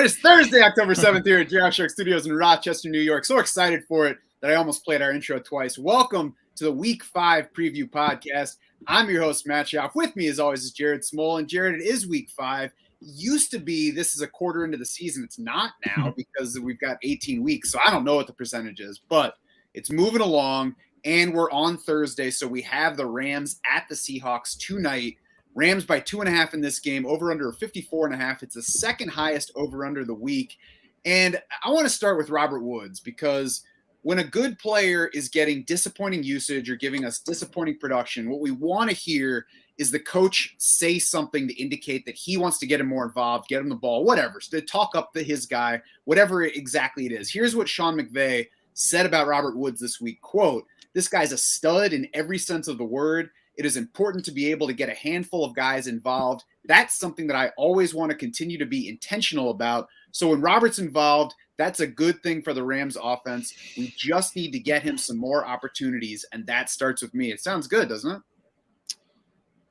It is Thursday, October 7th here at Giraffe Shark Studios in Rochester, New York. So excited for it that I almost played our intro twice. Welcome to the Week 5 Preview Podcast. I'm your host, Matt Schauf. With me, as always, is Jared Small. And Jared, it is Week 5. Used to be this is a quarter into the season. It's not now because we've got 18 weeks. So I don't know what the percentage is, but it's moving along. And we're on Thursday, so we have the Rams at the Seahawks tonight. Rams by 2.5 in this game, over under 54.5. It's the second highest over under the week. And I want to start with Robert Woods because when a good player is getting disappointing usage or giving us disappointing production, what we want to hear is the coach say something to indicate that he wants to get him more involved, get him the ball, whatever, to talk up his guy, whatever exactly it is. Here's what Sean McVay said about Robert Woods this week. Quote, "This guy's a stud in every sense of the word. It is important to be able to get a handful of guys involved. That's something that I always want to continue to be intentional about. So when Robert's involved, that's a good thing for the Rams offense. We just need to get him some more opportunities, and that starts with me." It sounds good, doesn't it?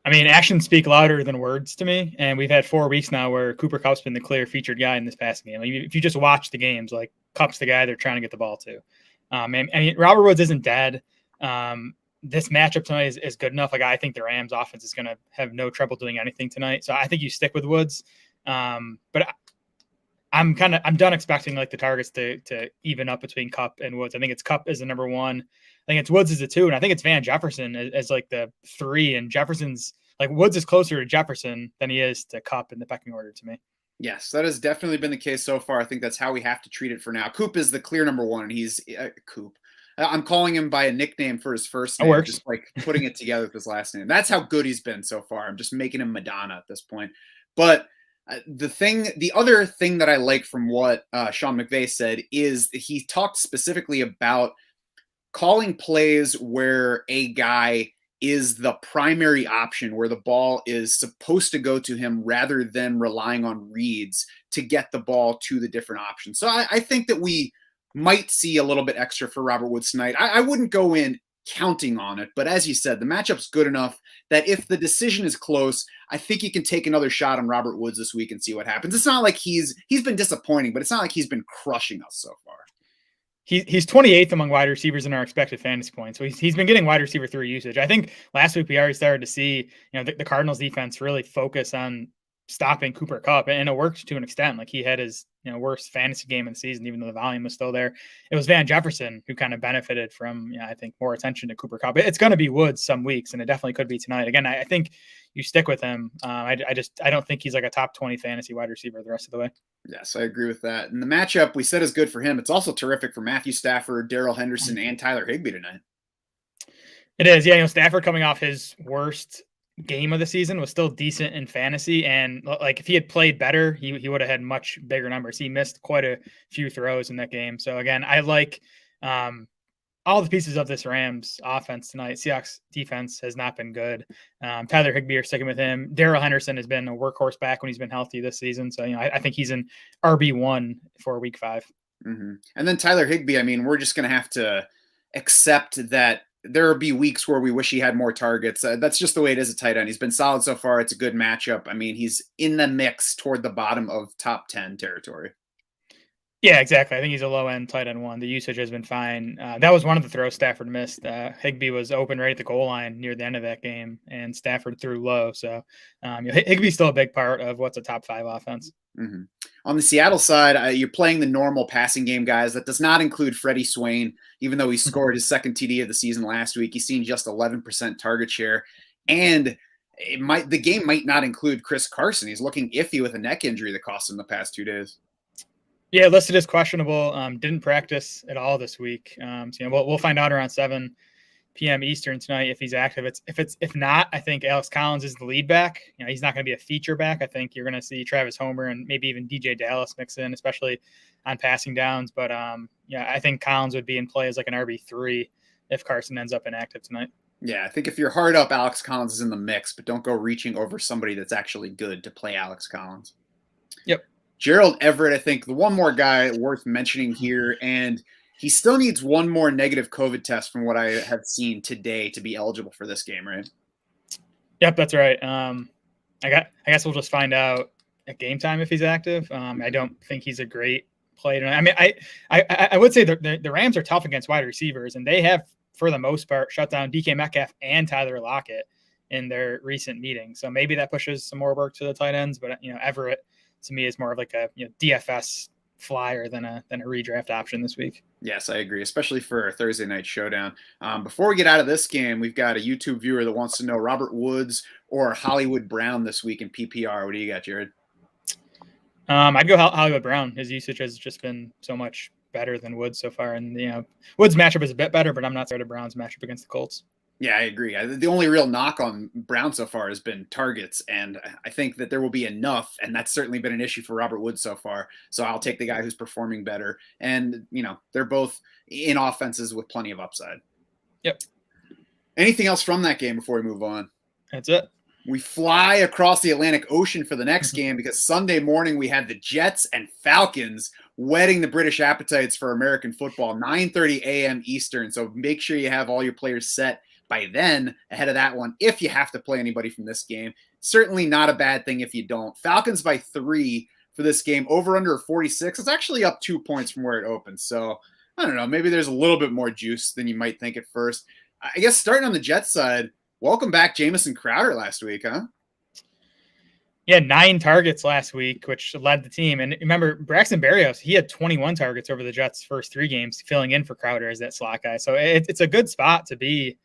I mean, actions speak louder than words to me, and we've had 4 weeks now where Cooper Kupp's been the clear featured guy in this passing game. Like, if you just watch the games, like Kupp's the guy they're trying to get the ball to. I mean, Robert Woods isn't dead. This matchup tonight is good enough. Like, I think the Rams offense is going to have no trouble doing anything tonight. So I think you stick with Woods. But I'm done expecting like the targets to even up between Kupp and Woods. I think it's Kupp as the number 1. I think it's Woods as the 2, and I think it's Van Jefferson as like the 3. And Jefferson's like Woods is closer to Jefferson than he is to Kupp in the pecking order to me. Yes, that has definitely been the case so far. I think that's how we have to treat it for now. Coop is the clear number 1, and he's Coop. I'm calling him by a nickname for his first name, just like putting it together with his last name. That's how good he's been so far. I'm just making him Madonna at this point. But the other thing that I like from what Sean McVay said is he talked specifically about calling plays where a guy is the primary option, where the ball is supposed to go to him rather than relying on reads to get the ball to the different options. So I think that we might see a little bit extra for Robert Woods tonight. I wouldn't go in counting on it, but as you said, the matchup's good enough that if the decision is close, I think you can take another shot on Robert Woods this week and see what happens. It's not like he's been disappointing, but it's not like he's been crushing us so far. He's 28th among wide receivers in our expected fantasy points. So he's been getting wide receiver 3 usage. I think last week we already started to see, the Cardinals defense really focus on stopping Cooper Kupp, and it worked to an extent. Like, he had his worst fantasy game of the season, even though the volume was still there. It was Van Jefferson who kind of benefited from, I think, more attention to Cooper Kupp. It's going to be Woods some weeks, and it definitely could be tonight. Again, I think you stick with him. I don't think he's like a top 20 fantasy wide receiver the rest of the way. Yes, I agree with that. And the matchup we said is good for him. It's also terrific for Matthew Stafford, Darrell Henderson, and Tyler Higbee tonight. It is. Yeah, Stafford coming off his worst game of the season was still decent in fantasy, and like if he had played better, he would have had much bigger numbers. He missed quite a few throws in that game. So again, I like all the pieces of this Rams offense tonight. Seahawks defense has not been good. Tyler Higbee are sticking with him. Darrell Henderson has been a workhorse back when he's been healthy this season. So I think he's an RB1 for week 5. Mm-hmm. And then Tyler Higbee, I mean, we're just going to have to accept that there will be weeks where we wish he had more targets. That's just the way it is at tight end. He's been solid so far. It's a good matchup. I mean, he's in the mix toward the bottom of top 10 territory. Yeah, exactly. I think he's a low-end tight end 1. The usage has been fine. That was one of the throws Stafford missed. Higbee was open right at the goal line near the end of that game, and Stafford threw low. So Higbee's still a big part of what's a top 5 offense. Mm-hmm. On the Seattle side, you're playing the normal passing game guys. That does not include Freddie Swain, even though he scored his second TD of the season last week. He's seen just 11% target share. And the game might not include Chris Carson. He's looking iffy with a neck injury that cost him the past 2 days. Yeah, listed as questionable. Didn't practice at all this week. So we'll find out around 7 p.m. Eastern tonight if he's active. If not, I think Alex Collins is the lead back. He's not going to be a feature back. I think you're going to see Travis Homer and maybe even DJ Dallas mix in, especially on passing downs. But I think Collins would be in play as like an RB3 if Carson ends up inactive tonight. Yeah, I think if you're hard up, Alex Collins is in the mix, but don't go reaching over somebody that's actually good to play Alex Collins. Yep. Gerald Everett, I think the one more guy worth mentioning here, and he still needs one more negative COVID test from what I have seen today to be eligible for this game, right? Yep, that's right. I guess we'll just find out at game time if he's active. I don't think he's a great play tonight. I mean, I would say the Rams are tough against wide receivers, and they have, for the most part, shut down DK Metcalf and Tyler Lockett in their recent meetings. So maybe that pushes some more work to the tight ends. But Everett to me is more of like a DFS flyer than a redraft option this week. Yes, I agree, especially for a Thursday night showdown. Before we get out of this game, we've got a YouTube viewer that wants to know Robert Woods or Hollywood Brown this week in PPR. What do you got, Jared? I'd go Hollywood Brown. His usage has just been so much better than Woods so far. And, Woods' matchup is a bit better, but I'm not scared of Brown's matchup against the Colts. Yeah, I agree. The only real knock on Brown so far has been targets, and I think that there will be enough, and that's certainly been an issue for Robert Woods so far. So I'll take the guy who's performing better. And, they're both in offenses with plenty of upside. Yep. Anything else from that game before we move on? That's it. We fly across the Atlantic Ocean for the next game because Sunday morning we had the Jets and Falcons whetting the British appetites for American football, 9:30 a.m. Eastern. So make sure you have all your players set by then ahead of that one if you have to play anybody from this game. Certainly not a bad thing if you don't. Falcons by 3 for this game, over under 46. It's actually up 2 points from where it opened. So I don't know, maybe there's a little bit more juice than you might think at first. I guess starting on the Jets side, welcome back Jamison Crowder last week, huh? Yeah, 9 targets last week, which led the team. And remember, Braxton Berrios, he had 21 targets over the Jets' first 3 games, filling in for Crowder as that slot guy. So it's a good spot to be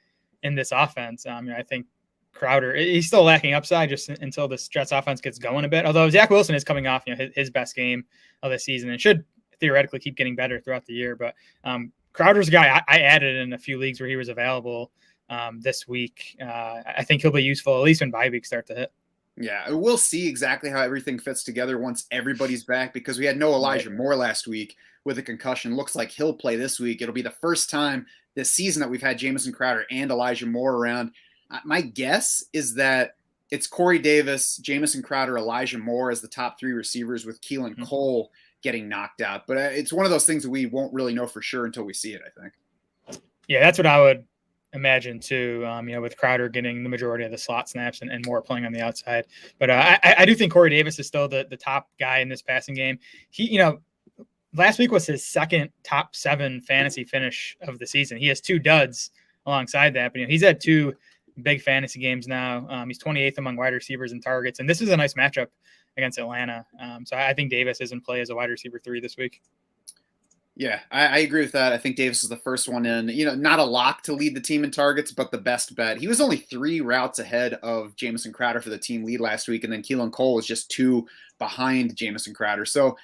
in this offense. I think Crowder, he's still lacking upside just until this Jets offense gets going a bit. Although Zach Wilson is coming off his best game of the season and should theoretically keep getting better throughout the year. But Crowder's a guy I added in a few leagues where he was available this week. I think he'll be useful, at least when bye weeks start to hit. Yeah, we'll see exactly how everything fits together once everybody's back, because we had no Elijah Moore last week with a concussion. Looks like he'll play this week. It'll be the first time this season that we've had Jamison Crowder and Elijah Moore around. My guess is that it's Corey Davis, Jamison Crowder, Elijah Moore as the top 3 receivers, with Keelan Cole getting knocked out. But it's one of those things that we won't really know for sure until we see it, I think. Yeah, that's what I would imagine too, with Crowder getting the majority of the slot snaps and Moore playing on the outside. But I do think Corey Davis is still the top guy in this passing game. He, last week was his second top 7 fantasy finish of the season. He has 2 duds alongside that, but he's had 2 big fantasy games now. He's 28th among wide receivers and targets, and this is a nice matchup against Atlanta. So I think Davis is in play as a wide receiver 3 this week. Yeah, I agree with that. I think Davis is the first one in. Not a lock to lead the team in targets, but the best bet. He was only 3 routes ahead of Jamison Crowder for the team lead last week, and then Keelan Cole was just 2 behind Jamison Crowder. So,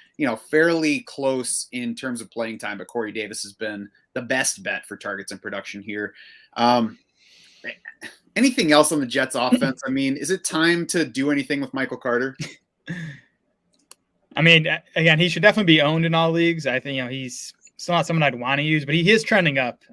fairly close in terms of playing time, but Corey Davis has been the best bet for targets and production here. Anything else on the Jets offense? I mean, is it time to do anything with Michael Carter? I mean, again, he should definitely be owned in all leagues. I think, he's still not someone I'd want to use, but he is trending up.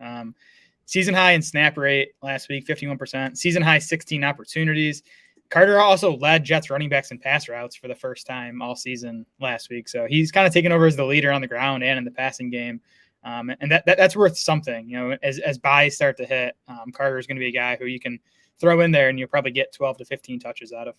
Season high in snap rate last week, 51%. Season high 16 opportunities. Carter also led Jets running backs in pass routes for the first time all season last week. So he's kind of taken over as the leader on the ground and in the passing game. And that's worth something. As buys start to hit, Carter is going to be a guy who you can throw in there and you'll probably get 12 to 15 touches out of.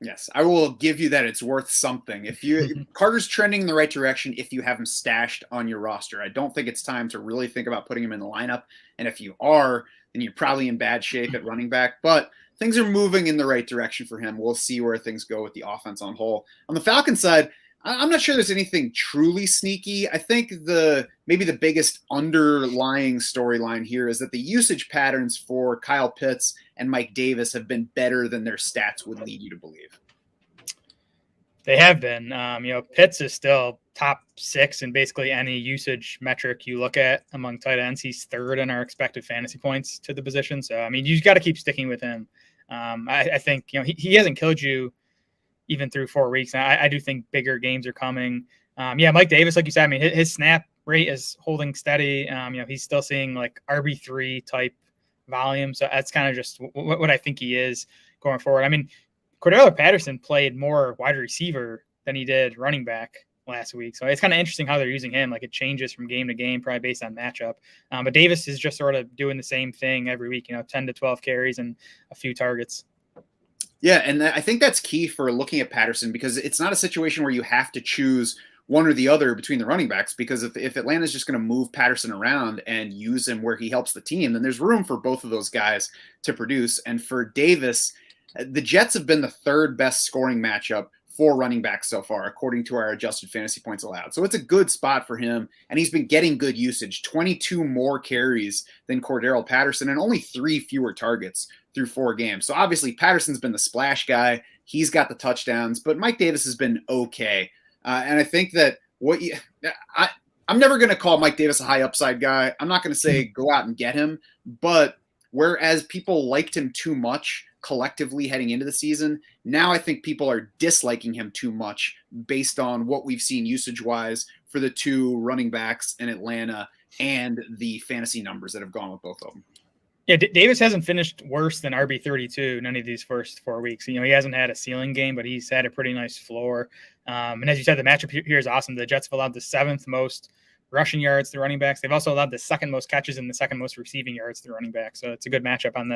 Yes, I will give you that it's worth something. If Carter's trending in the right direction if you have him stashed on your roster. I don't think it's time to really think about putting him in the lineup. And if you are, then you're probably in bad shape at running back. But things are moving in the right direction for him. We'll see where things go with the offense on whole. On the Falcons side, I'm not sure there's anything truly sneaky. I think maybe the biggest underlying storyline here is that the usage patterns for Kyle Pitts and Mike Davis have been better than their stats would lead you to believe. They have been. Pitts is still top 6 in basically any usage metric you look at among tight ends. He's 3rd in our expected fantasy points to the position. So, I mean, you've got to keep sticking with him. I think, he hasn't killed you even through 4 weeks. I do think bigger games are coming. Mike Davis, like you said, I mean, his snap rate is holding steady. He's still seeing like RB3 type volume. So that's kind of just what I think he is going forward. I mean, Cordarrelle Patterson played more wide receiver than he did running back last week. So it's kind of interesting how they're using him. Like it changes from game to game, probably based on matchup. But Davis is just sort of doing the same thing every week, 10 to 12 carries and a few targets. Yeah, and I think that's key for looking at Patterson, because it's not a situation where you have to choose one or the other between the running backs, because if Atlanta's just going to move Patterson around and use him where he helps the team, then there's room for both of those guys to produce. And for Davis, the Jets have been the third best scoring matchup for running backs so far, according to our adjusted fantasy points allowed. So it's a good spot for him, and he's been getting good usage, 22 more carries than Cordarrelle Patterson and only 3 fewer targets through 4 games. So obviously Patterson's been the splash guy. He's got the touchdowns, but Mike Davis has been okay. And I think that I'm never going to call Mike Davis a high upside guy. I'm not going to say go out and get him, but whereas people liked him too much collectively heading into the season, now I think people are disliking him too much based on what we've seen usage-wise for the 2 running backs in Atlanta and the fantasy numbers that have gone with both of them. Yeah, Davis hasn't finished worse than RB32 none of these first 4 weeks. He hasn't had a ceiling game, but he's had a pretty nice floor. And as you said, the matchup here is awesome. The Jets have allowed the 7th most rushing yards to running backs. They've also allowed the 2nd most catches and the 2nd most receiving yards to running backs. So it's a good matchup on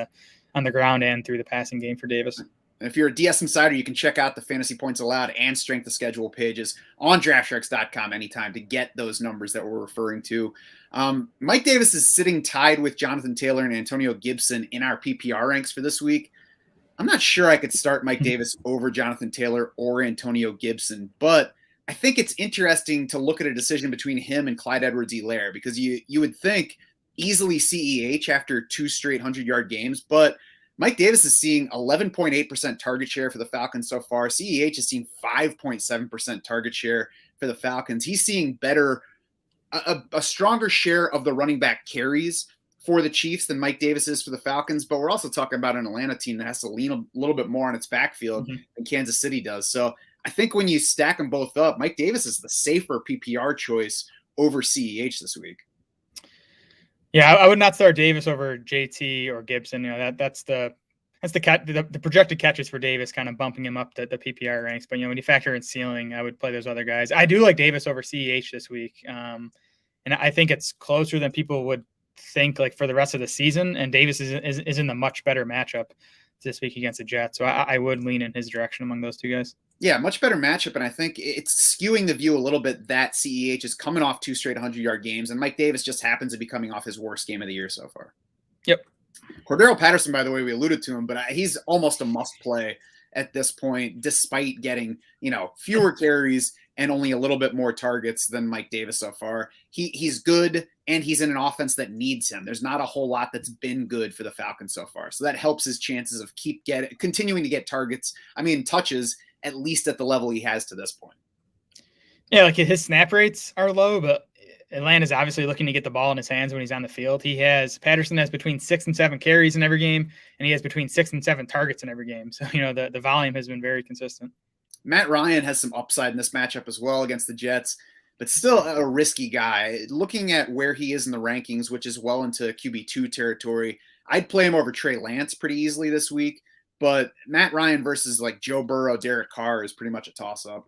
the ground and through the passing game for Davis. And if you're a DS Insider, you can check out the fantasy points allowed and strength of schedule pages on DraftSharks.com anytime to get those numbers that we're referring to. Mike Davis is sitting tied with Jonathan Taylor and Antonio Gibson in our PPR ranks for this week. I'm not sure I could start Mike Davis over Jonathan Taylor or Antonio Gibson, but I think it's interesting to look at a decision between him and Clyde Edwards-Helaire, because you would think easily CEH after 2 straight 100-yard games, but Mike Davis is seeing 11.8% target share for the Falcons so far. CEH is seeing 5.7% target share for the Falcons. He's seeing a stronger share of the running back carries for the Chiefs than Mike Davis is for the Falcons, but we're also talking about an Atlanta team that has to lean a little bit more on its backfield than Kansas City does. So I think when you stack them both up, Mike Davis is the safer PPR choice over CEH this week. Yeah, I would not start Davis over JT or Gibson. That's the projected catches for Davis, kind of bumping him up the PPR ranks. But when you factor in ceiling, I would play those other guys. I do like Davis over CEH this week, and I think it's closer than people would think, like for the rest of the season. And Davis is in the much better matchup this week against the Jets, so I would lean in his direction among those 2 guys. Yeah, much better matchup, and I think it's skewing the view a little bit that CEH is coming off 2 straight 100-yard games, and Mike Davis just happens to be coming off his worst game of the year so far. Yep. Cordarrelle Patterson, by the way, we alluded to him, but he's almost a must-play at this point, despite getting fewer carries and only a little bit more targets than Mike Davis so far. He's good, and he's in an offense that needs him. There's not a whole lot that's been good for the Falcons so far, so that helps his chances of continuing to get targets. Touches, at least at the level he has to this point. Yeah, like his snap rates are low, but Atlanta's obviously looking to get the ball in his hands when he's on the field. Patterson has between 6 and 7 carries in every game, and he has between 6 and 7 targets in every game. So, the volume has been very consistent. Matt Ryan has some upside in this matchup as well against the Jets, but still a risky guy. Looking at where he is in the rankings, which is well into QB2 territory, I'd play him over Trey Lance pretty easily this week. But Matt Ryan versus like Joe Burrow, Derek Carr is pretty much a toss-up.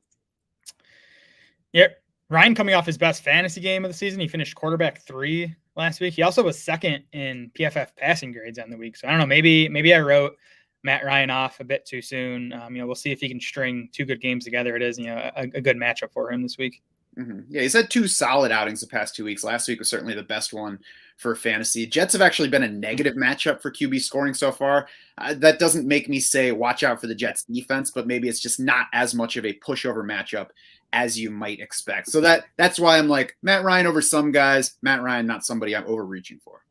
Yep. Ryan coming off his best fantasy game of the season. He finished quarterback 3 last week. He also was 2nd in PFF passing grades on the week. So I don't know, maybe I wrote Matt Ryan off a bit too soon. We'll see if he can string 2 good games together. It is, a good matchup for him this week. Mm-hmm. Yeah, he's had 2 solid outings the past 2 weeks. Last week was certainly the best one for fantasy. Jets have actually been a negative matchup for QB scoring so far. That doesn't make me say watch out for the Jets defense, but maybe it's just not as much of a pushover matchup as you might expect. So that's why I'm like Matt Ryan over some guys. Matt Ryan, not somebody I'm overreaching for.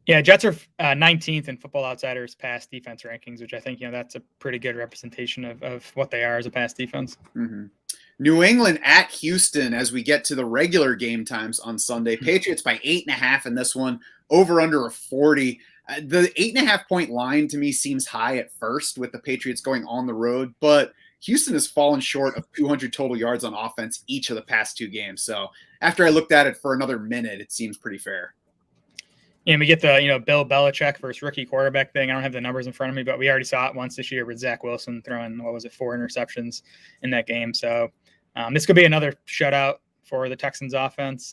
Yeah, Jets are 19th in Football Outsiders pass defense rankings, which I think that's a pretty good representation of what they are as a pass defense. Mm-hmm. New England at Houston as we get to the regular game times on Sunday. Patriots by 8.5 in this one, over under a 40. The 8.5 point line to me seems high at first with the Patriots going on the road, but Houston has fallen short of 200 total yards on offense each of the past 2 games. So after I looked at it for another minute, it seems pretty fair. And we get the, Bill Belichick versus rookie quarterback thing. I don't have the numbers in front of me, but we already saw it once this year with Zach Wilson throwing, 4 interceptions in that game. So this could be another shutout for the Texans offense.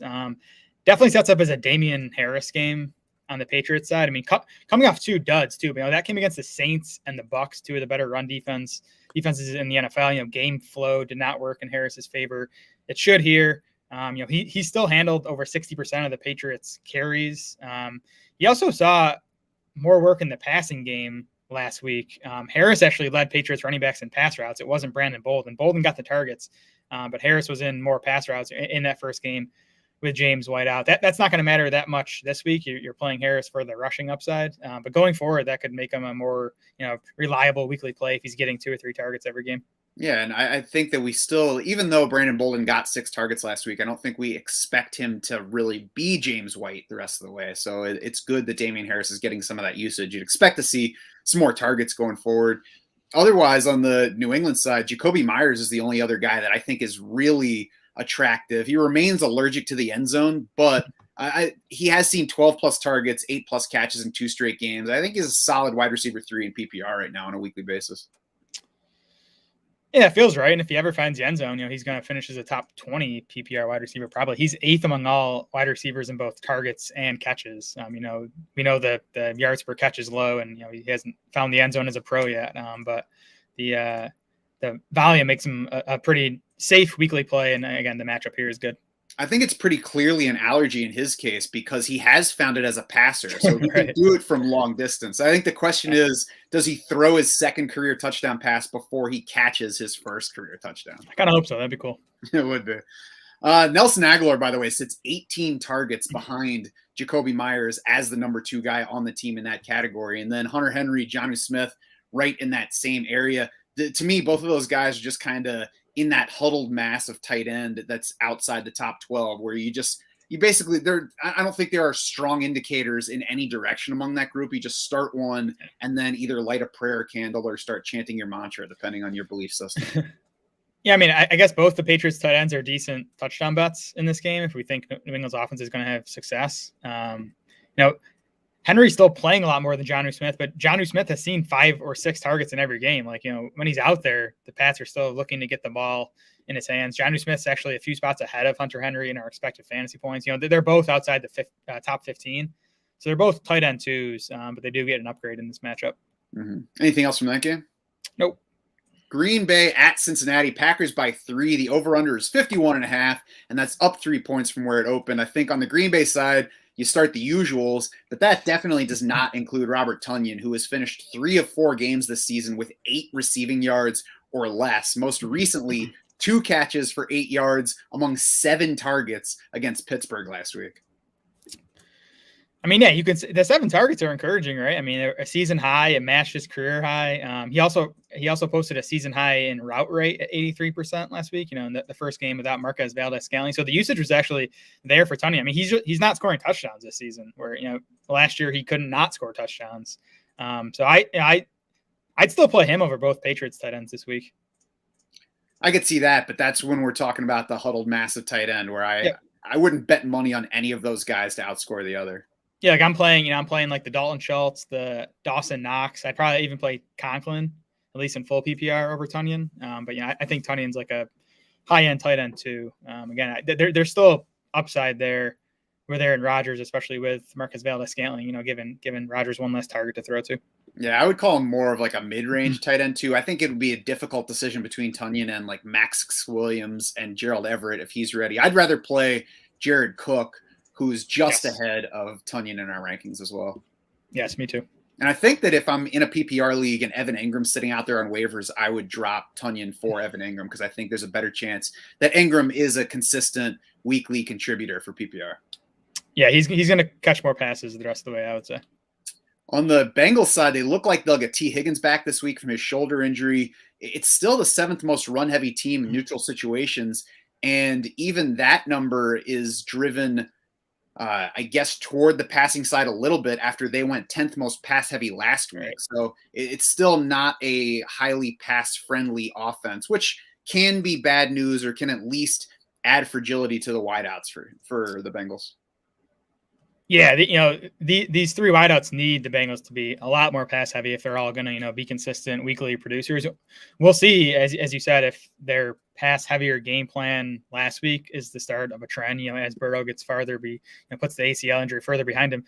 Definitely sets up as a Damian Harris game on the Patriots side. I mean, coming off 2 duds too, but, that came against the Saints and the Bucs, 2 of the better run defenses in the NFL. Game flow did not work in Harris's favor. It should here. He still handled over 60% of the Patriots carries. He also saw more work in the passing game last week. Harris actually led Patriots running backs in pass routes. It wasn't Brandon Bolden. Bolden got the targets, but Harris was in more pass routes in that first game with James White out. That's not going to matter that much this week. You're playing Harris for the rushing upside, but going forward, that could make him a more reliable weekly play if he's getting 2 or 3 targets every game. Yeah, and I think that we still, even though Brandon Bolden got 6 targets last week, I don't think we expect him to really be James White the rest of the way. So it's good that Damian Harris is getting some of that usage. You'd expect to see some more targets going forward. Otherwise, on the New England side, Jacoby Myers is the only other guy that I think is really attractive. He remains allergic to the end zone, but he has seen 12-plus targets, 8-plus catches in 2 straight games. I think he's a solid wide receiver 3 in PPR right now on a weekly basis. Yeah, it feels right. And if he ever finds the end zone, he's going to finish as a top 20 PPR wide receiver. Probably he's 8th among all wide receivers in both targets and catches. We know the yards per catch is low, and he hasn't found the end zone as a pro yet. But the volume makes him a pretty safe weekly play. And again, the matchup here is good. I think it's pretty clearly an allergy in his case because he has found it as a passer. So he can do it from long distance. I think the question is, does he throw his second career touchdown pass before he catches his first career touchdown? I kind of hope so. That'd be cool. It would be. Nelson Aguilar, by the way, sits 18 targets behind Jacoby Myers as the number 2 guy on the team in that category. And then Hunter Henry, Jonnu Smith, right in that same area. To me, both of those guys are just kind of in that huddled mass of tight end that's outside the top 12, where I don't think there are strong indicators in any direction among that group. You just start one and then either light a prayer candle or start chanting your mantra, depending on your belief system. Yeah, I mean, I guess both the Patriots tight ends are decent touchdown bets in this game if we think New England's offense is going to have success. Henry's still playing a lot more than Jonnu Smith, but Jonnu Smith has seen 5 or 6 targets in every game. When he's out there, the Pats are still looking to get the ball in his hands. Jonnu Smith's actually a few spots ahead of Hunter Henry in our expected fantasy points. They're both outside the top 15. So they're both tight end 2s, but they do get an upgrade in this matchup. Mm-hmm. Anything else from that game? Nope. Green Bay at Cincinnati, Packers by 3. The over-under is 51.5, and that's up 3 points from where it opened. I think on the Green Bay side, you start the usuals, but that definitely does not include Robert Tonyan, who has finished 3 of 4 games this season with 8 receiving yards or less. Most recently, 2 catches for 8 yards among 7 targets against Pittsburgh last week. I mean, yeah, you can. The 7 targets are encouraging, right? I mean, a season high, it matched his career high. He also posted a season high in route rate at 83% last week. In the first game without Marquez Valdez-Scantling, so the usage was actually there for Tonyan. I mean, he's not scoring touchdowns this season, where last year he couldn't not score touchdowns. So I'd still play him over both Patriots tight ends this week. I could see that, but that's when we're talking about the huddled massive tight end, where I wouldn't bet money on any of those guys to outscore the other. Yeah, like I'm playing like the Dalton Schultz, the Dawson Knox. I'd probably even play Conklin, at least in full PPR over Tonyan. But I think Tonyan's like a high-end tight end too. Again, there's still upside there with Aaron Rodgers, especially with Marquez Valdez-Scantling, given Rodgers one less target to throw to. Yeah, I would call him more of like a mid-range tight end too. I think it would be a difficult decision between Tonyan and like Max Williams and Gerald Everett if he's ready. I'd rather play Jared Cook, who's just ahead of Tonyan in our rankings as well. Yes, me too. And I think that if I'm in a PPR league and Evan Ingram's sitting out there on waivers, I would drop Tonyan for Evan Ingram because I think there's a better chance that Ingram is a consistent weekly contributor for PPR. Yeah, he's going to catch more passes the rest of the way, I would say. On the Bengals side, they look like they'll get T. Higgins back this week from his shoulder injury. It's still the 7th most run-heavy team in neutral situations, and even that number is driven I guess toward the passing side a little bit after they went 10th most pass heavy last week. Right. So it's still not a highly pass friendly offense, which can be bad news or can at least add fragility to the wideouts for the Bengals. Yeah, these 3 wideouts need the Bengals to be a lot more pass heavy if they're all going to be consistent weekly producers. We'll see, as you said, if their pass heavier game plan last week is the start of a trend. As Burrow gets farther, puts the ACL injury further behind him.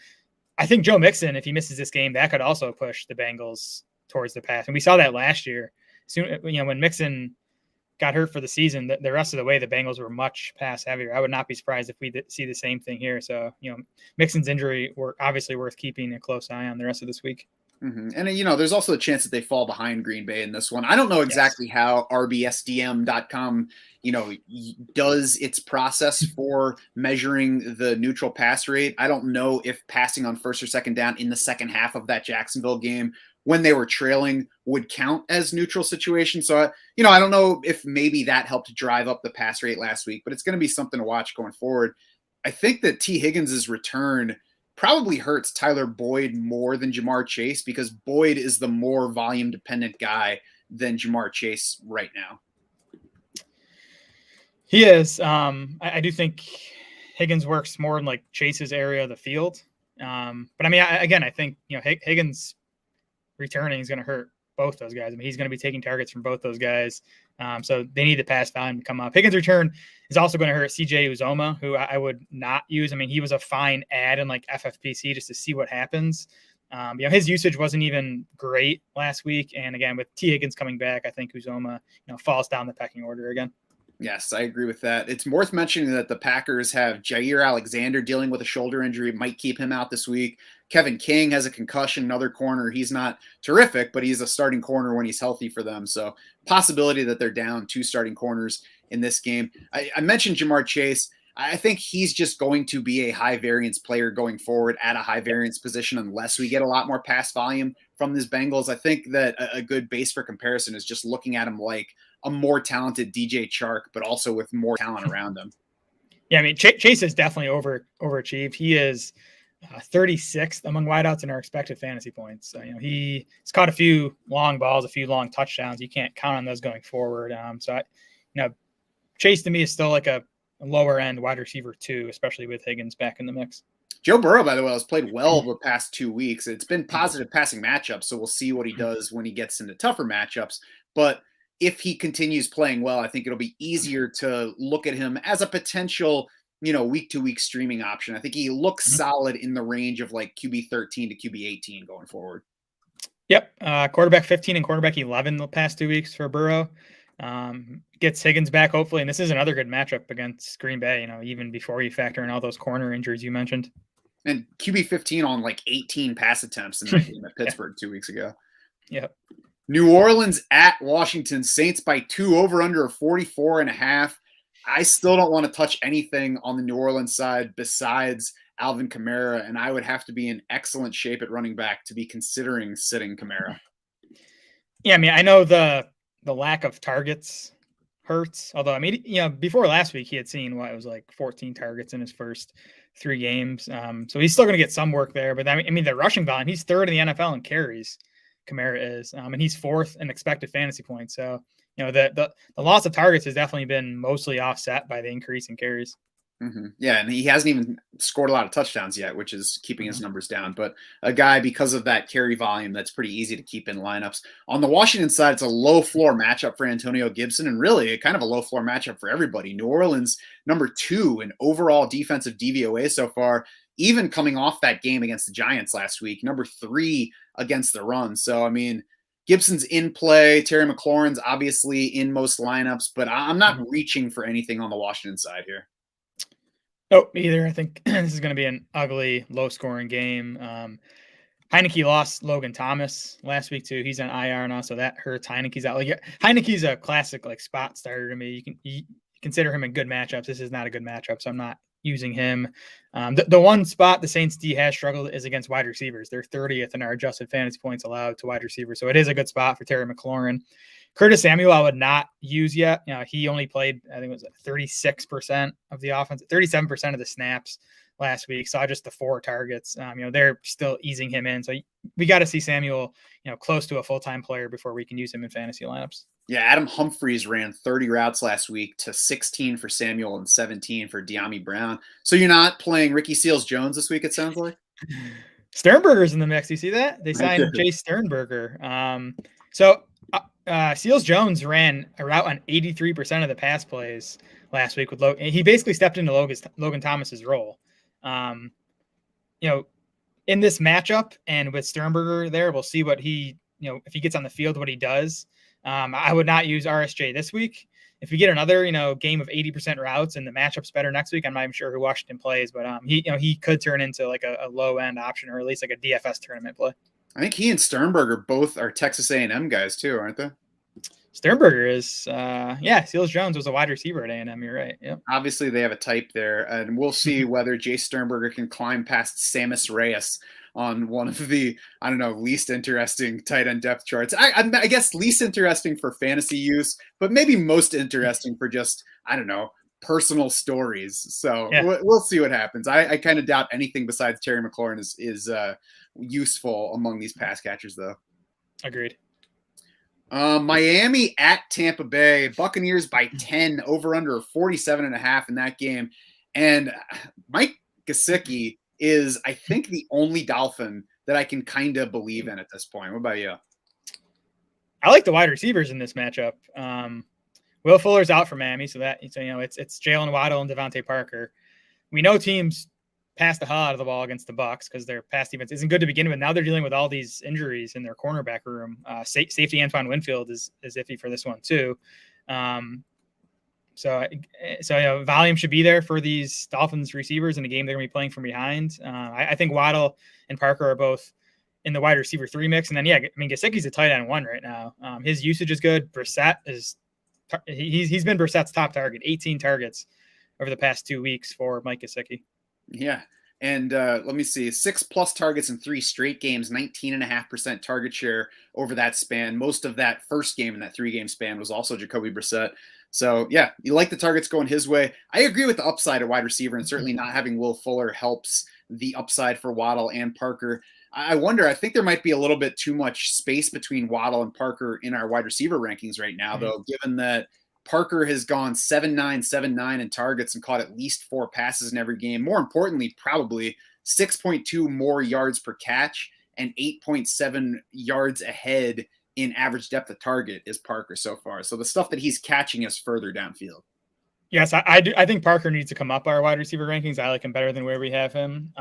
I think Joe Mixon, if he misses this game, that could also push the Bengals towards the pass. And we saw that last year. Soon, when Mixon got hurt for the season, the rest of the way, the Bengals were much pass heavier. I would not be surprised if we see the same thing here. So, Mixon's injury were obviously worth keeping a close eye on the rest of this week. Mm-hmm. And, there's also a chance that they fall behind Green Bay in this one. I don't know exactly how rbsdm.com, does its process for measuring the neutral pass rate. I don't know if passing on first or second down in the second half of that Jacksonville game when they were trailing would count as neutral situation. So, I don't know if maybe that helped drive up the pass rate last week, but it's going to be something to watch going forward. I think that T. Higgins's return probably hurts Tyler Boyd more than Jamar Chase because Boyd is the more volume dependent guy than Jamar Chase right now. He is. I do think Higgins works more in like Chase's area of the field. But I mean, I think, Higgins returning is going to hurt both those guys. I mean, he's going to be taking targets from both those guys. So they need the pass volume to come up. Higgins' return is also going to hurt CJ Uzoma, who I would not use. I mean, he was a fine add in like FFPC just to see what happens. His usage wasn't even great last week. And again, with T. Higgins coming back, I think Uzoma, falls down the pecking order again. Yes, I agree with that. It's worth mentioning that the Packers have Jair Alexander dealing with a shoulder injury, might keep him out this week. Kevin King has a concussion, another corner. He's not terrific, but he's a starting corner when he's healthy for them. So possibility that they're down 2 starting corners in this game. I mentioned Jamar Chase. I think he's just going to be a high variance player going forward at a high variance position unless we get a lot more pass volume from these Bengals. I think that a good base for comparison is just looking at him like a more talented DJ Chark, but also with more talent around him. Yeah, I mean, Chase is definitely overachieved. He is 36th among wideouts in our expected fantasy points. So, he's caught a few long balls, a few long touchdowns. You can't count on those going forward. Chase to me is still like a lower end wide receiver 2, especially with Higgins back in the mix. Joe Burrow, by the way, has played well over the past 2 weeks. It's been positive passing matchups, so we'll see what he does when he gets into tougher matchups. But if he continues playing well, I think it'll be easier to look at him as a potential, week-to-week streaming option. I think he looks solid in the range of like QB 13 to QB 18 going forward. Yep. Quarterback 15 and quarterback 11 the past 2 weeks for Burrow. Gets Higgins back, hopefully. And this is another good matchup against Green Bay, even before you factor in all those corner injuries you mentioned. And QB 15 on like 18 pass attempts in that game at Pittsburgh 2 weeks ago. Yep. New Orleans at Washington, Saints by 2, over under 44.5. I still don't want to touch anything on the New Orleans side besides Alvin Kamara, and I would have to be in excellent shape at running back to be considering sitting Kamara. Yeah, I mean, I know the lack of targets hurts. Although, I mean, before last week, he had seen it was like 14 targets in his first 3 games. So he's still going to get some work there. But I mean, the rushing volume, he's 3rd in the NFL in carries. Kamara is, and he's 4th in expected fantasy points. So, the loss of targets has definitely been mostly offset by the increase in carries. Mm-hmm. Yeah, and he hasn't even scored a lot of touchdowns yet, which is keeping his numbers down. But a guy, because of that carry volume, that's pretty easy to keep in lineups. On the Washington side, it's a low floor matchup for Antonio Gibson, and really kind of a low floor matchup for everybody. New Orleans, number 2 in overall defensive DVOA so far, even coming off that game against the Giants last week, number 3 against the run. So, I mean, Gibson's in play. Terry McLaurin's obviously in most lineups, but I'm not reaching for anything on the Washington side here. Nope, either. I think this is going to be an ugly, low-scoring game. Heineke lost Logan Thomas last week too. He's on IR now, so that hurts. Heineke's out. Like Heineke's a classic like spot starter to me. You consider him in good matchups. This is not a good matchup, so I'm not using him. The one spot the Saints D has struggled is against wide receivers. They're 30th in our adjusted fantasy points allowed to wide receivers, so it is a good spot for Terry McLaurin. Curtis Samuel, I would not use yet. He only played, I think it was 36% of the offense, 37% of the snaps last week. Saw just the 4 targets. They're still easing him in. So we got to see Samuel, close to a full-time player before we can use him in fantasy lineups. Yeah, Adam Humphries ran 30 routes last week to 16 for Samuel and 17 for De'Ami Brown. So you're not playing Ricky Seals-Jones this week, it sounds like? Sternberger's in the mix. You see that? They signed Jay Sternberger. Seals-Jones ran a route on 83% of the pass plays last week with Logan. He basically stepped into Logan Thomas's role. in this matchup and with Sternberger there, we'll see what he, if he gets on the field, what he does. I would not use RSJ this week. If we get another, game of 80% routes and the matchup's better next week, I'm not even sure who Washington plays, but he could turn into like a low end option or at least like a DFS tournament play. I think he and Sternberger both are Texas A&M guys too, aren't they? Sternberger is, Seals Jones was a wide receiver at A&M. You're right. Yep. Obviously, they have a type there, and we'll see whether Jay Sternberger can climb past Samus Reyes on one of the, least interesting tight end depth charts. I guess least interesting for fantasy use, but maybe most interesting for just, personal stories. So we'll see what happens. I kind of doubt anything besides Terry McLaurin is useful among these pass catchers, though. Agreed. Miami at Tampa Bay, Buccaneers by 10, over under 47.5 in that game. And Mike Gesicki is, I think, the only Dolphin that I can kind of believe in at this point. What about you? I like the wide receivers in this matchup. Will Fuller's out for Miami, so it's Jalen Waddle and Devontae Parker. We know teams pass the hell out of the ball against the Bucs because their pass defense isn't good to begin with. Now they're dealing with all these injuries in their cornerback room. Safety Antoine Winfield is iffy for this one too. So volume should be there for these Dolphins receivers in a game they're going to be playing from behind. I think Waddle and Parker are both in the wide receiver 3 mix. And then, Gesicki's a tight end 1 right now. His usage is good. Brissett he's been Brissett's top target, 18 targets over the past 2 weeks for Mike Gesicki. Yeah. And let me see, 6+ targets in 3 straight games, 19.5% target share over that span. Most of that first game in that 3-game span was also Jacoby Brissett. So, yeah, you like the targets going his way. I agree with the upside at wide receiver, and certainly not having Will Fuller helps the upside for Waddle and Parker. I wonder, I think there might be a little bit too much space between Waddle and Parker in our wide receiver rankings right now, though, given that Parker has gone 7-9, 7-9 in targets and caught at least 4 passes in every game. More importantly, probably 6.2 more yards per catch and 8.7 yards ahead in average depth of target is Parker so far. So the stuff that he's catching is further downfield. Yes, I do. I think Parker needs to come up our wide receiver rankings. I like him better than where we have him.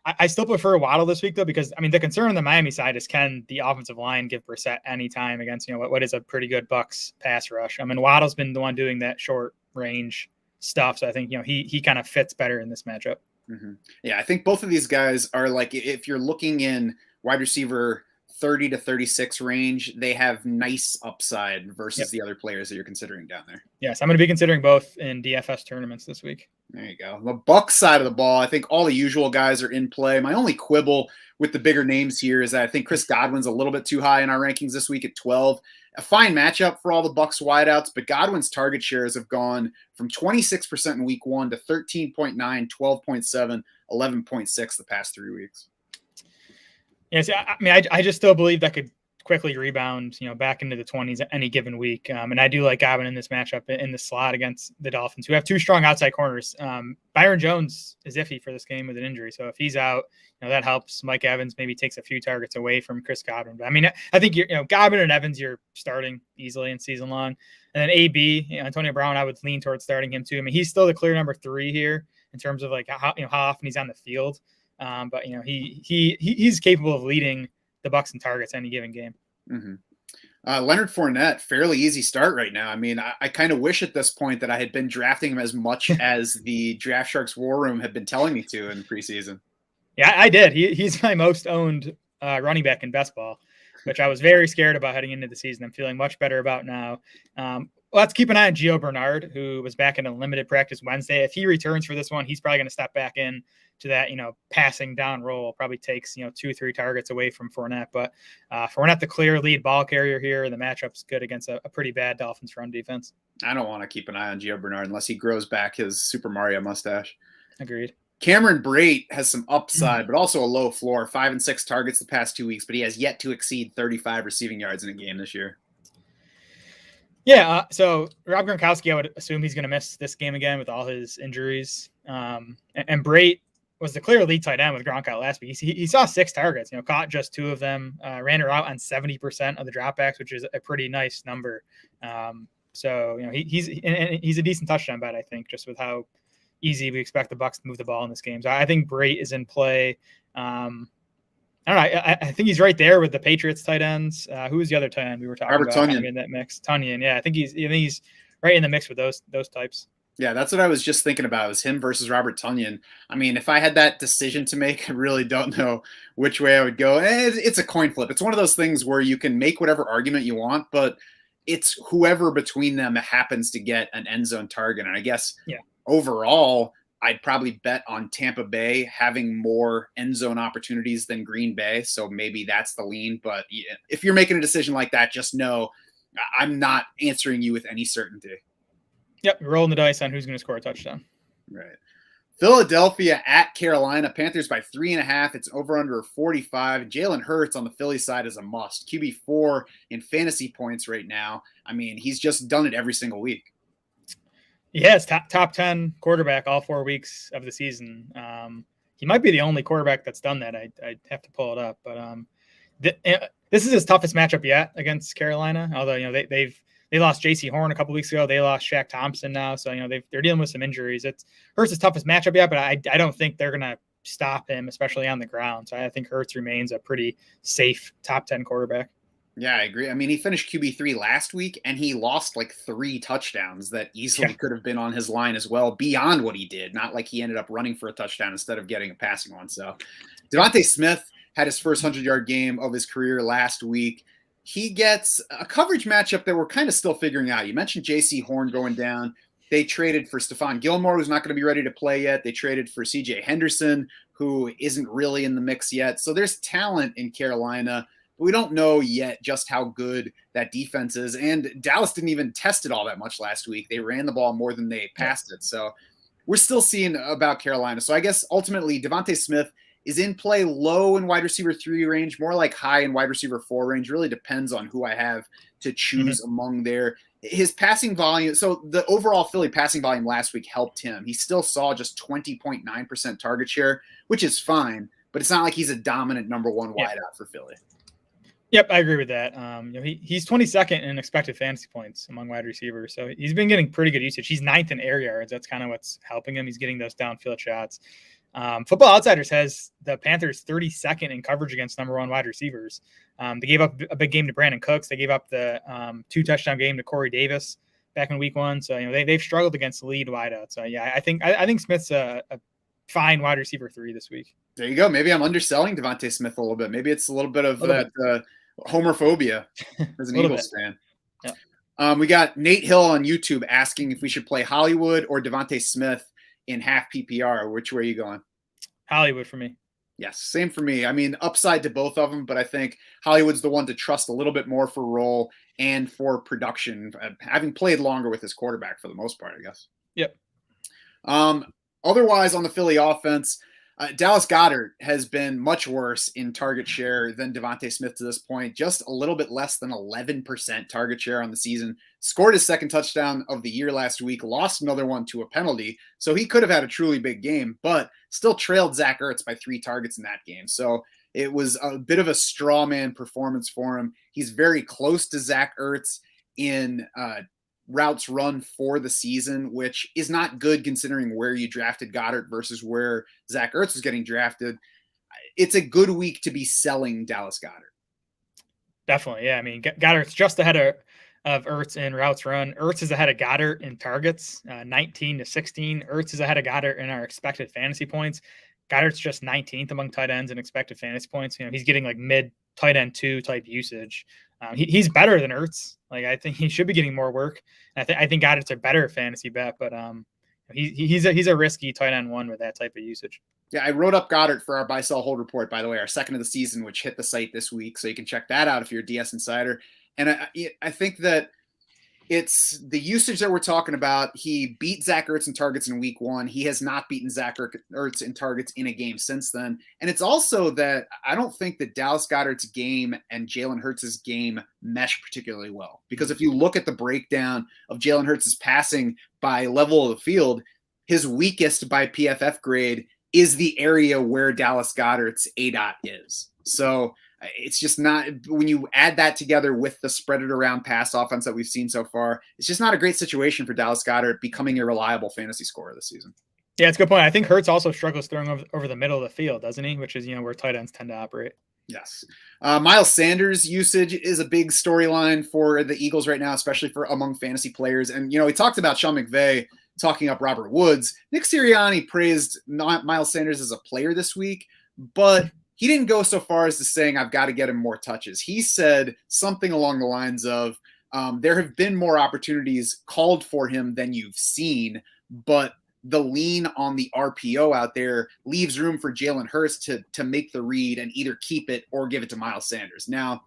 I still prefer Waddle this week, though, because, the concern on the Miami side is, can the offensive line give Brissett any time against, what is a pretty good Bucs pass rush? Waddle's been the one doing that short range stuff. So I think, he kind of fits better in this matchup. Mm-hmm. Yeah, I think both of these guys are like, if you're looking in wide receiver 30 to 36 range, they have nice upside versus the other players that you're considering down there. Yes, I'm going to be considering both in DFS tournaments this week. There you go. The Bucs side of the ball, I think all the usual guys are in play. My only quibble with the bigger names here is that I think Chris Godwin's a little bit too high in our rankings this week at 12. A fine matchup for all the Bucs wideouts, but Godwin's target shares have gone from 26% in week 1 to 13.9, 12.7, 11.6 the past 3 weeks. Yes, I just still believe that could quickly rebound, back into the 20s any given week. And I do like Godwin in this matchup in the slot against the Dolphins, who have 2 strong outside corners. Byron Jones is iffy for this game with an injury. So if he's out, that helps. Mike Evans maybe takes a few targets away from Chris Godwin. But I think Godwin and Evans, you're starting easily in season long. And then AB, Antonio Brown, I would lean towards starting him too. He's still the clear number 3 here in terms of how often he's on the field. But he's capable of leading the Bucs in targets any given game. Mm-hmm. Leonard Fournette, fairly easy start right now. I kind of wish at this point that I had been drafting him as much as the Draft Sharks War Room had been telling me to in preseason. Yeah, I did. He's my most owned running back in best ball, which I was very scared about heading into the season. I'm feeling much better about now. Let's keep an eye on Gio Bernard, who was back in a limited practice Wednesday. If he returns for this one, he's probably going to step back in to that, passing down role. Probably takes, 2-3 targets away from Fournette. But Fournette, the clear lead ball carrier here, and the matchup's good against a pretty bad Dolphins run defense. I don't want to keep an eye on Gio Bernard unless he grows back his Super Mario mustache. Agreed. Cameron Brate has some upside, but also a low floor. 5 and 6 targets the past 2 weeks, but he has yet to exceed 35 receiving yards in a game this year. Yeah, so Rob Gronkowski, I would assume he's going to miss this game again with all his injuries. And Brate was the clear lead tight end with Gronk out last week. He saw 6 targets, caught just 2 of them, ran her out on 70% of the dropbacks, which is a pretty nice number. So he's a decent touchdown bet, I think, just with how easy we expect the Bucs to move the ball in this game. So I think Brate is in play I don't know. I think he's right there with the Patriots tight ends. Who was the other tight end we were talking Robert about? Tonyan. Kind of in that mix. Tonyan. Yeah, I think he's right in the mix with those types. Yeah, that's what I was just thinking about. It was him versus Robert Tonyan. I mean, if I had that decision to make, I really don't know which way I would go. It's a coin flip. It's one of those things where you can make whatever argument you want, but it's whoever between them happens to get an end zone target. And I guess overall, I'd probably bet on Tampa Bay having more end zone opportunities than Green Bay. So maybe that's the lean. But if you're making a decision like that, just know I'm not answering you with any certainty. Yep, you're rolling the dice on who's going to score a touchdown. Right. Philadelphia at Carolina. Panthers by 3.5. It's over under 45. Jalen Hurts on the Philly side is a must. QB4 in fantasy points right now. I mean, he's just done it every single week. Yeah, it's top 10 quarterback all 4 weeks of the season. He might be the only quarterback that's done that. I'd have to pull it up, but this is his toughest matchup yet against Carolina. Although they lost J.C. Horn a couple weeks ago. They lost Shaq Thompson now. So, they're dealing with some injuries. It's Hurts' toughest matchup yet, but I don't think they're going to stop him, especially on the ground. So I think Hurts remains a pretty safe top 10 quarterback. Yeah, I agree. I mean, he finished QB3 last week, and he lost like 3 touchdowns that easily could have been on his line as well, beyond what he did. Not like he ended up running for a touchdown instead of getting a passing one. So Devontae Smith had his first 100-yard game of his career last week. He gets a coverage matchup that we're kind of still figuring out. You mentioned J.C. Horn going down. They traded for Stephon Gilmore, who's not going to be ready to play yet. They traded for C.J. Henderson, who isn't really in the mix yet. So there's talent in Carolina. But we don't know yet just how good that defense is. And Dallas didn't even test it all that much last week. They ran the ball more than they passed it. So we're still seeing about Carolina. So I guess ultimately Devontae Smith is in play low in wide receiver 3 range, more like high in wide receiver 4 range. Really depends on who I have to choose among there. His passing volume, so the overall Philly passing volume last week helped him. He still saw just 20.9% target share, which is fine, but it's not like he's a dominant number 1 wideout for Philly. Yep, I agree with that. He's 22nd in expected fantasy points among wide receivers, so he's been getting pretty good usage. He's 9th in air yards. That's kind of what's helping him. He's getting those downfield shots. Football Outsiders has the Panthers 32nd in coverage against number 1 wide receivers. They gave up a big game to Brandon Cooks. They gave up the 2-touchdown game to Corey Davis back in week 1. So they've struggled against the lead wideout. So I think Smith's a fine wide receiver 3 this week. There you go. Maybe I'm underselling Devontae Smith a little bit. Maybe it's a little bit of that homophobia as an Eagles fan. Yeah. We got Nate Hill on YouTube asking if we should play Hollywood or Devontae Smith in half PPR. Which way are you going? Hollywood for me. Yes, same for me. I mean, upside to both of them, but I think Hollywood's the one to trust a little bit more for role and for production, having played longer with his quarterback for the most part, I guess. Yep. Otherwise, on the Philly offense, Dallas Goedert has been much worse in target share than Devontae Smith to this point, just a little bit less than 11% target share on the season. Scored his 2nd touchdown of the year last week, lost another one to a penalty, so he could have had a truly big game, but still trailed Zach Ertz by 3 targets in that game. So it was a bit of a straw man performance for him. He's very close to Zach Ertz in routes run for the season, which is not good considering where you drafted Goddard versus where Zach Ertz is getting drafted. It's a good week to be selling Dallas Goedert. Definitely. Yeah. I mean, Goddard's just ahead of Ertz in routes run. Ertz is ahead of Goddard in targets, 19-16. Ertz is ahead of Goddard in our expected fantasy points. Goddard's just 19th among tight ends in expected fantasy points. He's getting like mid tight end 2 type usage. He's better than Ertz. Like, I think he should be getting more work. I think Goddard's a better fantasy bet, but he's a risky tight end 1 with that type of usage. Yeah, I wrote up Goddard for our buy sell hold report, by the way, our 2nd of the season, which hit the site this week, so you can check that out if you're a DS Insider. And I think that it's the usage that we're talking about. He beat Zach Ertz in targets in week 1. He has not beaten Zach Ertz in targets in a game since then. And it's also that I don't think that Dallas Goedert's game and Jalen Hurts' game mesh particularly well. Because if you look at the breakdown of Jalen Hurts' passing by level of the field, his weakest by PFF grade is the area where Dallas Goedert's ADOT is. So it's just not, when you add that together with the spread it around pass offense that we've seen so far, it's just not a great situation for Dallas Goedert becoming a reliable fantasy scorer this season. Yeah, it's a good point. I think Hurts also struggles throwing over the middle of the field, doesn't he? Which is, where tight ends tend to operate. Yes. Miles Sanders usage is a big storyline for the Eagles right now, especially for among fantasy players. And, we talked about Sean McVay talking up Robert Woods. Nick Sirianni praised Miles Sanders as a player this week, but he didn't go so far as to saying, I've got to get him more touches. He said something along the lines of, there have been more opportunities called for him than you've seen, but the lean on the RPO out there leaves room for Jalen Hurts to make the read and either keep it or give it to Miles Sanders. Now,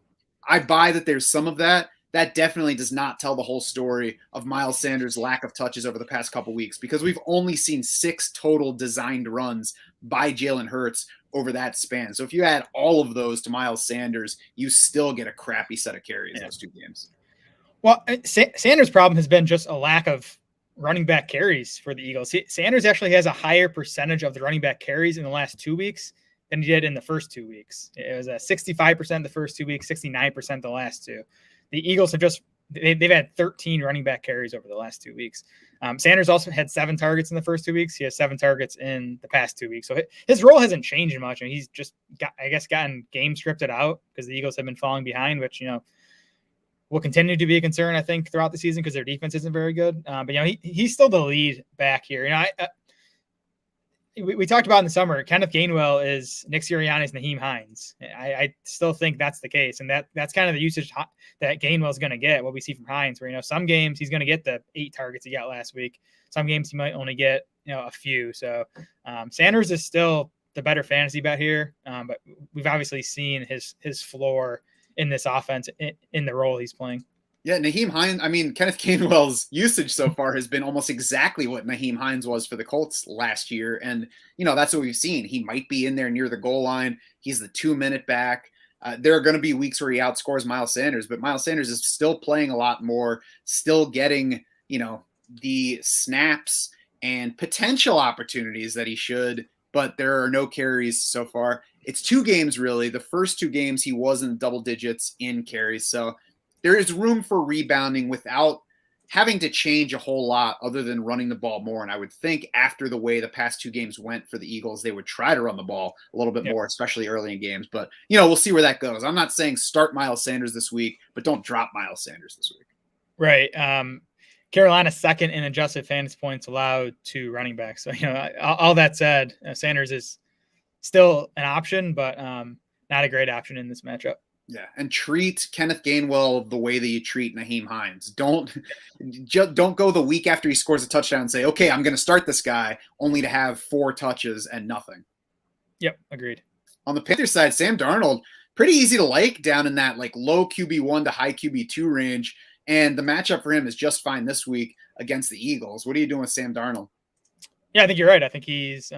I buy that there's some of that. That definitely does not tell the whole story of Miles Sanders' lack of touches over the past couple weeks, because we've only seen 6 total designed runs by Jalen Hurts over that span. So if you add all of those to Miles Sanders, you still get a crappy set of carries those 2 games. Well, Sanders' problem has been just a lack of running back carries for the Eagles. Sanders actually has a higher percentage of the running back carries in the last 2 weeks than he did in the first 2 weeks. It was a 65% the first 2 weeks, 69% the last 2. The Eagles have they've had 13 running back carries over the last 2 weeks. Sanders also had 7 targets in the first 2 weeks. He has 7 targets in the past 2 weeks. So his role hasn't changed much. And he's just gotten game scripted out because the Eagles have been falling behind, which, will continue to be a concern, I think, throughout the season because their defense isn't very good. But he's still the lead back here. We talked about in the summer, Kenneth Gainwell is Nick Sirianni's Nyheim Hines. I still think that's the case, and that's kind of the usage that Gainwell is going to get. What we see from Hines, where some games he's going to get the 8 targets he got last week. Some games he might only get a few. So Sanders is still the better fantasy bet here, but we've obviously seen his floor in this offense in the role he's playing. Yeah, Nyheim Hines, Kenneth Gainwell's usage so far has been almost exactly what Nyheim Hines was for the Colts last year. And, that's what we've seen. He might be in there near the goal line. He's the 2-minute back. There are going to be weeks where he outscores Miles Sanders, but Miles Sanders is still playing a lot more, still getting, the snaps and potential opportunities that he should, but there are no carries so far. It's 2 games, really. The first 2 games, he was in double digits in carries. So there is room for rebounding without having to change a whole lot other than running the ball more. And I would think after the way the past 2 games went for the Eagles, they would try to run the ball a little bit more, especially early in games. But, we'll see where that goes. I'm not saying start Miles Sanders this week, but don't drop Miles Sanders this week. Right. Carolina's second in adjusted fantasy points allowed to running backs. So, all that said, Sanders is still an option, but not a great option in this matchup. Yeah, and treat Kenneth Gainwell the way that you treat Nyheim Hines. Don't go the week after he scores a touchdown and say, okay, I'm going to start this guy, only to have 4 touches and nothing. Yep, agreed. On the Panthers side, Sam Darnold, pretty easy to like down in that low QB1 to high QB2 range, and the matchup for him is just fine this week against the Eagles. What are you doing with Sam Darnold? Yeah, I think you're right. I think he's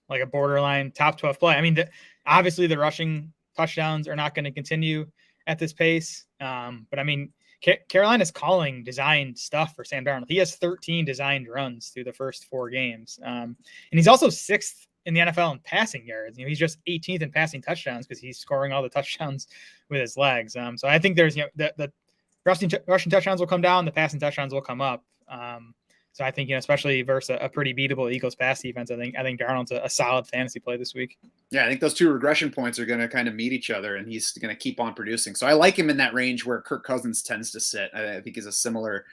like a borderline top 12 play. Obviously the rushing touchdowns are not going to continue at this pace. But Carolina's calling designed stuff for Sam Darnold. He has 13 designed runs through the first 4 games. And he's also 6th in the NFL in passing yards. He's just 18th in passing touchdowns because he's scoring all the touchdowns with his legs. So I think there's, the rushing touchdowns will come down, the passing touchdowns will come up. So I think, especially versus a pretty beatable Eagles pass defense, I think Darnold's a solid fantasy play this week. Yeah, I think those 2 regression points are going to kind of meet each other, and he's going to keep on producing. So I like him in that range where Kirk Cousins tends to sit. I think he's a similar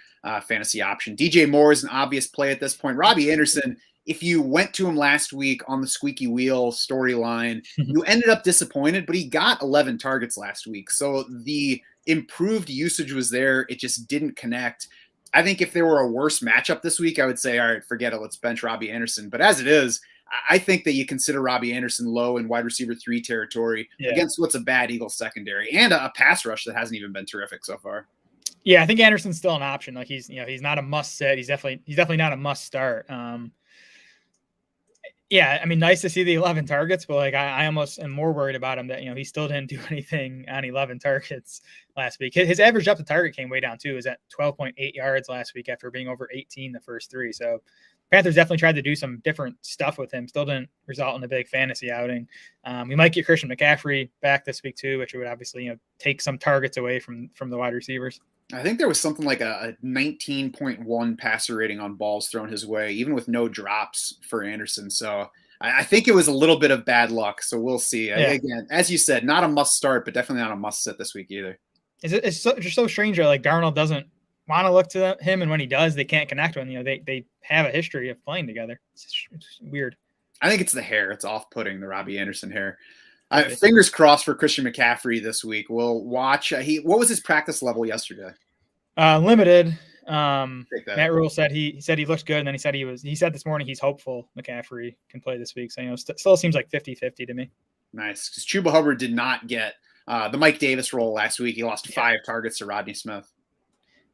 fantasy option. DJ Moore is an obvious play at this point. Robbie Anderson, if you went to him last week on the squeaky wheel storyline, you ended up disappointed, but he got 11 targets last week. So the improved usage was there. It just didn't connect. I think if there were a worse matchup this week, I would say, all right, forget it. Let's bench Robbie Anderson. But as it is, I think that you consider Robbie Anderson low in wide receiver 3 territory against what's a bad Eagles secondary and a pass rush that hasn't even been terrific so far. Yeah, I think Anderson's still an option. Like he's not a must sit. He's definitely not a must start. Nice to see the 11 targets, but I almost am more worried about him that, he still didn't do anything on 11 targets last week. His average up to target came way down too. Is at 12.8 yards last week after being over 18 the first 3. So Panthers definitely tried to do some different stuff with him. Still didn't result in a big fantasy outing. We might get Christian McCaffrey back this week too, which would obviously, take some targets away from the wide receivers. I think there was something like a 19.1 passer rating on balls thrown his way, even with no drops for Anderson. So I think it was a little bit of bad luck. So we'll see. Yeah. Again, as you said, not a must start, but definitely not a must sit this week either. It's just so strange that like Darnold doesn't want to look to him, and when he does, they can't connect when they have a history of playing together. It's weird. I think it's the hair. It's off-putting, the Robbie Anderson hair. Fingers crossed for Christian McCaffrey this week. We'll watch. What was his practice level yesterday? Limited. Matt Rule said he looked good, and then he said this morning he's hopeful McCaffrey can play this week. So still seems like 50-50 to me. Nice, because Chuba Hubbard did not get the Mike Davis role last week. He lost 5 targets to Rodney Smith.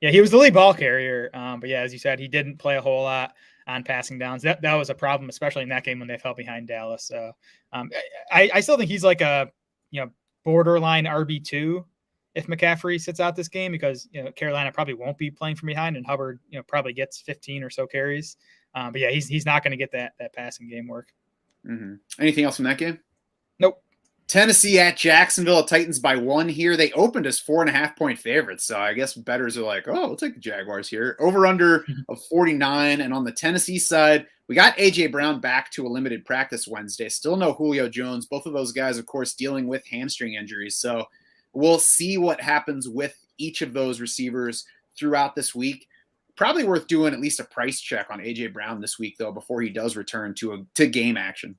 Yeah, he was the lead ball carrier. But yeah, as you said, he didn't play a whole lot on passing downs. That was a problem, especially in that game when they fell behind Dallas. So I still think he's like a borderline RB2 if McCaffrey sits out this game, because Carolina probably won't be playing from behind, and Hubbard probably gets 15 or so carries. But yeah, he's not going to get that passing game work. Mm-hmm. Anything else from that game? Nope. Tennessee at Jacksonville. Titans by 1 here. They opened as 4.5-point favorites. So I guess bettors are like, oh, we'll take the Jaguars here. Over under of 49. And on the Tennessee side, we got A.J. Brown back to a limited practice Wednesday. Still no Julio Jones. Both of those guys, of course, dealing with hamstring injuries. So we'll see what happens with each of those receivers throughout this week. Probably worth doing at least a price check on A.J. Brown this week, though, before he does return to game action.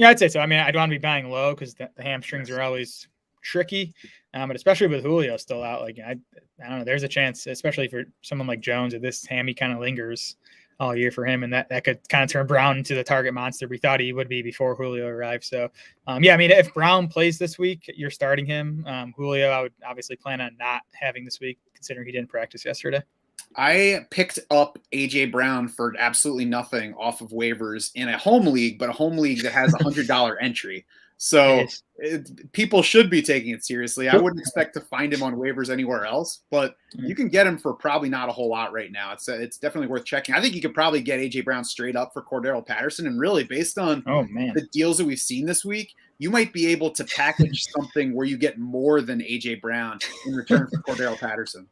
Yeah, I'd say so. I mean, I'd want to be buying low because the hamstrings are always tricky, but especially with Julio still out, like I don't know, there's a chance, especially for someone like Jones, that this hammy kind of lingers all year for him, and that could kind of turn Brown into the target monster we thought he would be before Julio arrived. So, yeah, I mean, if Brown plays this week, you're starting him. Julio, I would obviously plan on not having this week, considering he didn't practice yesterday. I picked up A.J. Brown for absolutely nothing off of waivers in a home league, but a home league that has a $100 entry. So people should be taking it seriously. I wouldn't expect to find him on waivers anywhere else, but you can get him for probably not a whole lot right now. It's definitely worth checking. I think you could probably get A.J. Brown straight up for Cordarrelle Patterson, and really based on the deals that we've seen this week, you might be able to package something where you get more than A.J. Brown in return for Cordarrelle Patterson.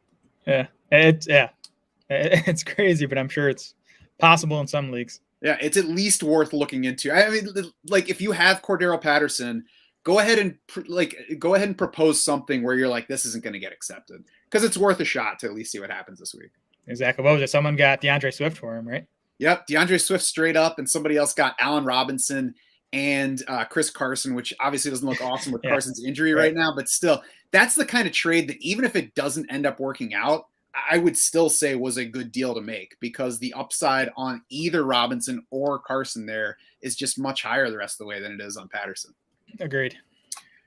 It's crazy, but I'm sure it's possible in some leagues. Yeah, it's at least worth looking into. I mean, like if you have Cordarrelle Patterson, go ahead and propose something where you're like, this isn't going to get accepted, because it's worth a shot to at least see what happens this week. Exactly. What was it? Someone got DeAndre Swift for him, right? Yep, DeAndre Swift straight up, and somebody else got Allen Robinson and Chris Carson, which obviously doesn't look awesome with Carson's injury right now, but still, that's the kind of trade that even if it doesn't end up working out, I would still say was a good deal to make, because the upside on either Robinson or Carson there is just much higher the rest of the way than it is on Patterson. Agreed.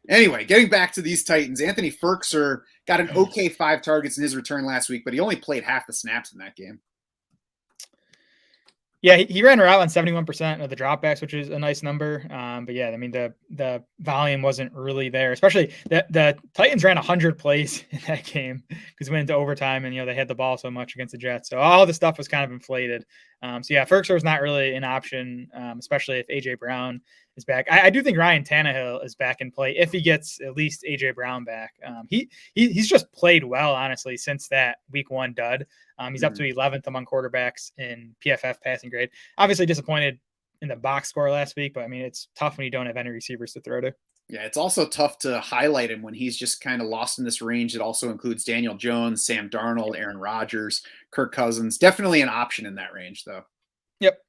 Anyway, getting back to these Titans, Anthony Ferkser got an okay 5 targets in his return last week, but he only played half the snaps in that game. Yeah, he ran around on 71% of the dropbacks, which is a nice number. But yeah, I mean, the volume wasn't really there, especially the Titans ran 100 plays in that game because we went into overtime, and, they had the ball so much against the Jets. So all the stuff was kind of inflated. So yeah, Ferkser is not really an option, especially if A.J. Brown is back. I do think Ryan Tannehill is back in play if he gets at least A.J. Brown back. He's just played well, honestly, since that week 1 dud. He's up to 11th among quarterbacks in PFF passing grade. Obviously disappointed in the box score last week, but I mean, it's tough when you don't have any receivers to throw to. Yeah, it's also tough to highlight him when he's just kind of lost in this range. It also includes Daniel Jones, Sam Darnold, Aaron Rodgers, Kirk Cousins. Definitely an option in that range, though. Yep.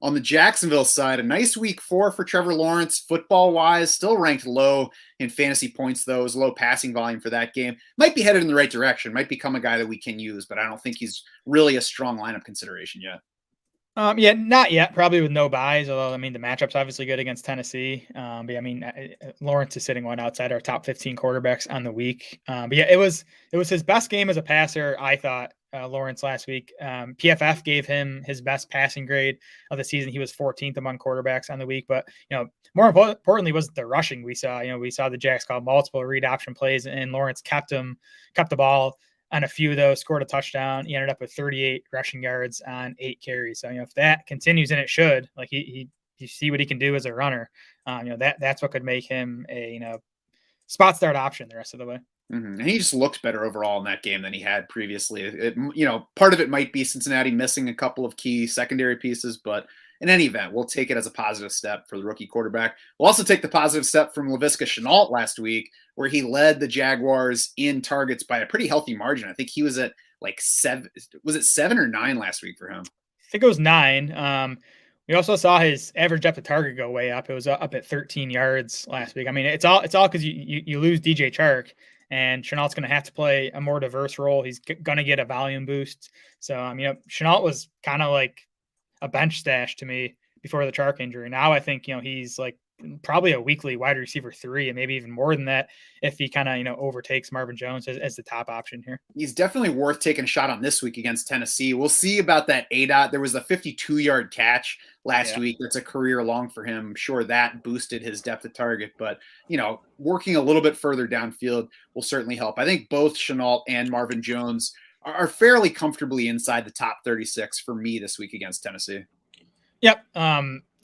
On the Jacksonville side, a nice week 4 for Trevor Lawrence, football-wise, still ranked low in fantasy points, though. It was low passing volume for that game. Might be headed in the right direction. Might become a guy that we can use, but I don't think he's really a strong lineup consideration yet. Yeah, not yet. Probably with no buys, although, I mean, the matchup's obviously good against Tennessee. But I mean, Lawrence is sitting one outside our top 15 quarterbacks on the week. But yeah, it was his best game as a passer, I thought, Lawrence last week. PFF gave him his best passing grade of the season. He was 14th among quarterbacks on the week. But, more importantly was the rushing we saw. We saw the Jacks call multiple read option plays, and Lawrence kept the ball on a few of those, scored a touchdown. He ended up with 38 rushing yards on 8 carries. So, if that continues, and it should, like you see what he can do as a runner, that's what could make him a spot start option the rest of the way. And he just looked better overall in that game than he had previously. Part of it might be Cincinnati missing a couple of key secondary pieces, but in any event, we'll take it as a positive step for the rookie quarterback. We'll also take the positive step from Laviska Shenault last week, where he led the Jaguars in targets by a pretty healthy margin. I think he was at like 7. Was it 7 or 9 last week for him? I think it was 9. We also saw his average depth of target go way up. It was up at 13 yards last week. I mean, it's all because you lose DJ Chark, and Chenault's going to have to play a more diverse role. He's going to get a volume boost. So, Shenault was kind of like a bench stash to me before the Chark injury. Now I think, he's like probably a weekly wide receiver 3, and maybe even more than that if he kind of, overtakes Marvin Jones as the top option here. He's definitely worth taking a shot on this week against Tennessee. We'll see about that ADOT. There was a 52-yard catch last week. That's a career long for him. I'm sure that boosted his depth of target, but working a little bit further downfield will certainly help. I think both Shenault and Marvin Jones are fairly comfortably inside the top 36 for me this week against Tennessee. Yep.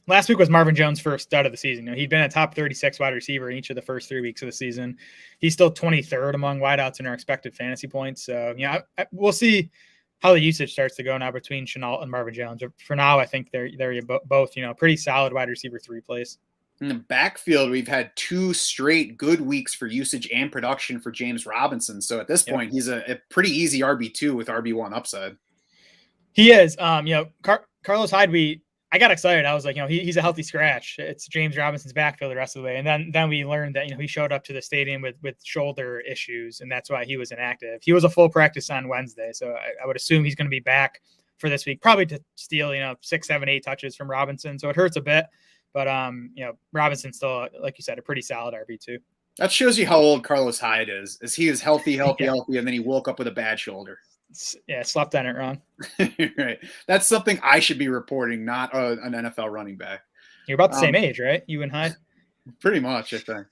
Last week was Marvin Jones' first stud of the season. He'd been a top 36 wide receiver in each of the first 3 weeks of the season. He's still 23rd among wideouts in our expected fantasy points. So, we'll see how the usage starts to go now between Shenault and Marvin Jones. For now, I think they're both, pretty solid wide receiver 3 plays. In the backfield, we've had 2 straight good weeks for usage and production for James Robinson. So at this point, he's a pretty easy RB2 with RB1 upside. He is. Carlos Hyde, I got excited. I was like, he's a healthy scratch. It's James Robinson's backfield the rest of the way. And then we learned that, he showed up to the stadium with shoulder issues, and that's why he was inactive. He was a full practice on Wednesday. So I would assume he's going to be back for this week, probably to steal, 6, 7, 8 touches from Robinson. So it hurts a bit, but Robinson's still, like you said, a pretty solid RB2. That shows you how old Carlos Hyde is he is healthy, and then he woke up with a bad shoulder. Yeah, slept on it wrong. Right. That's something I should be reporting, not an NFL running back. You're about the same age, right? You and Hyde? Pretty much, I think.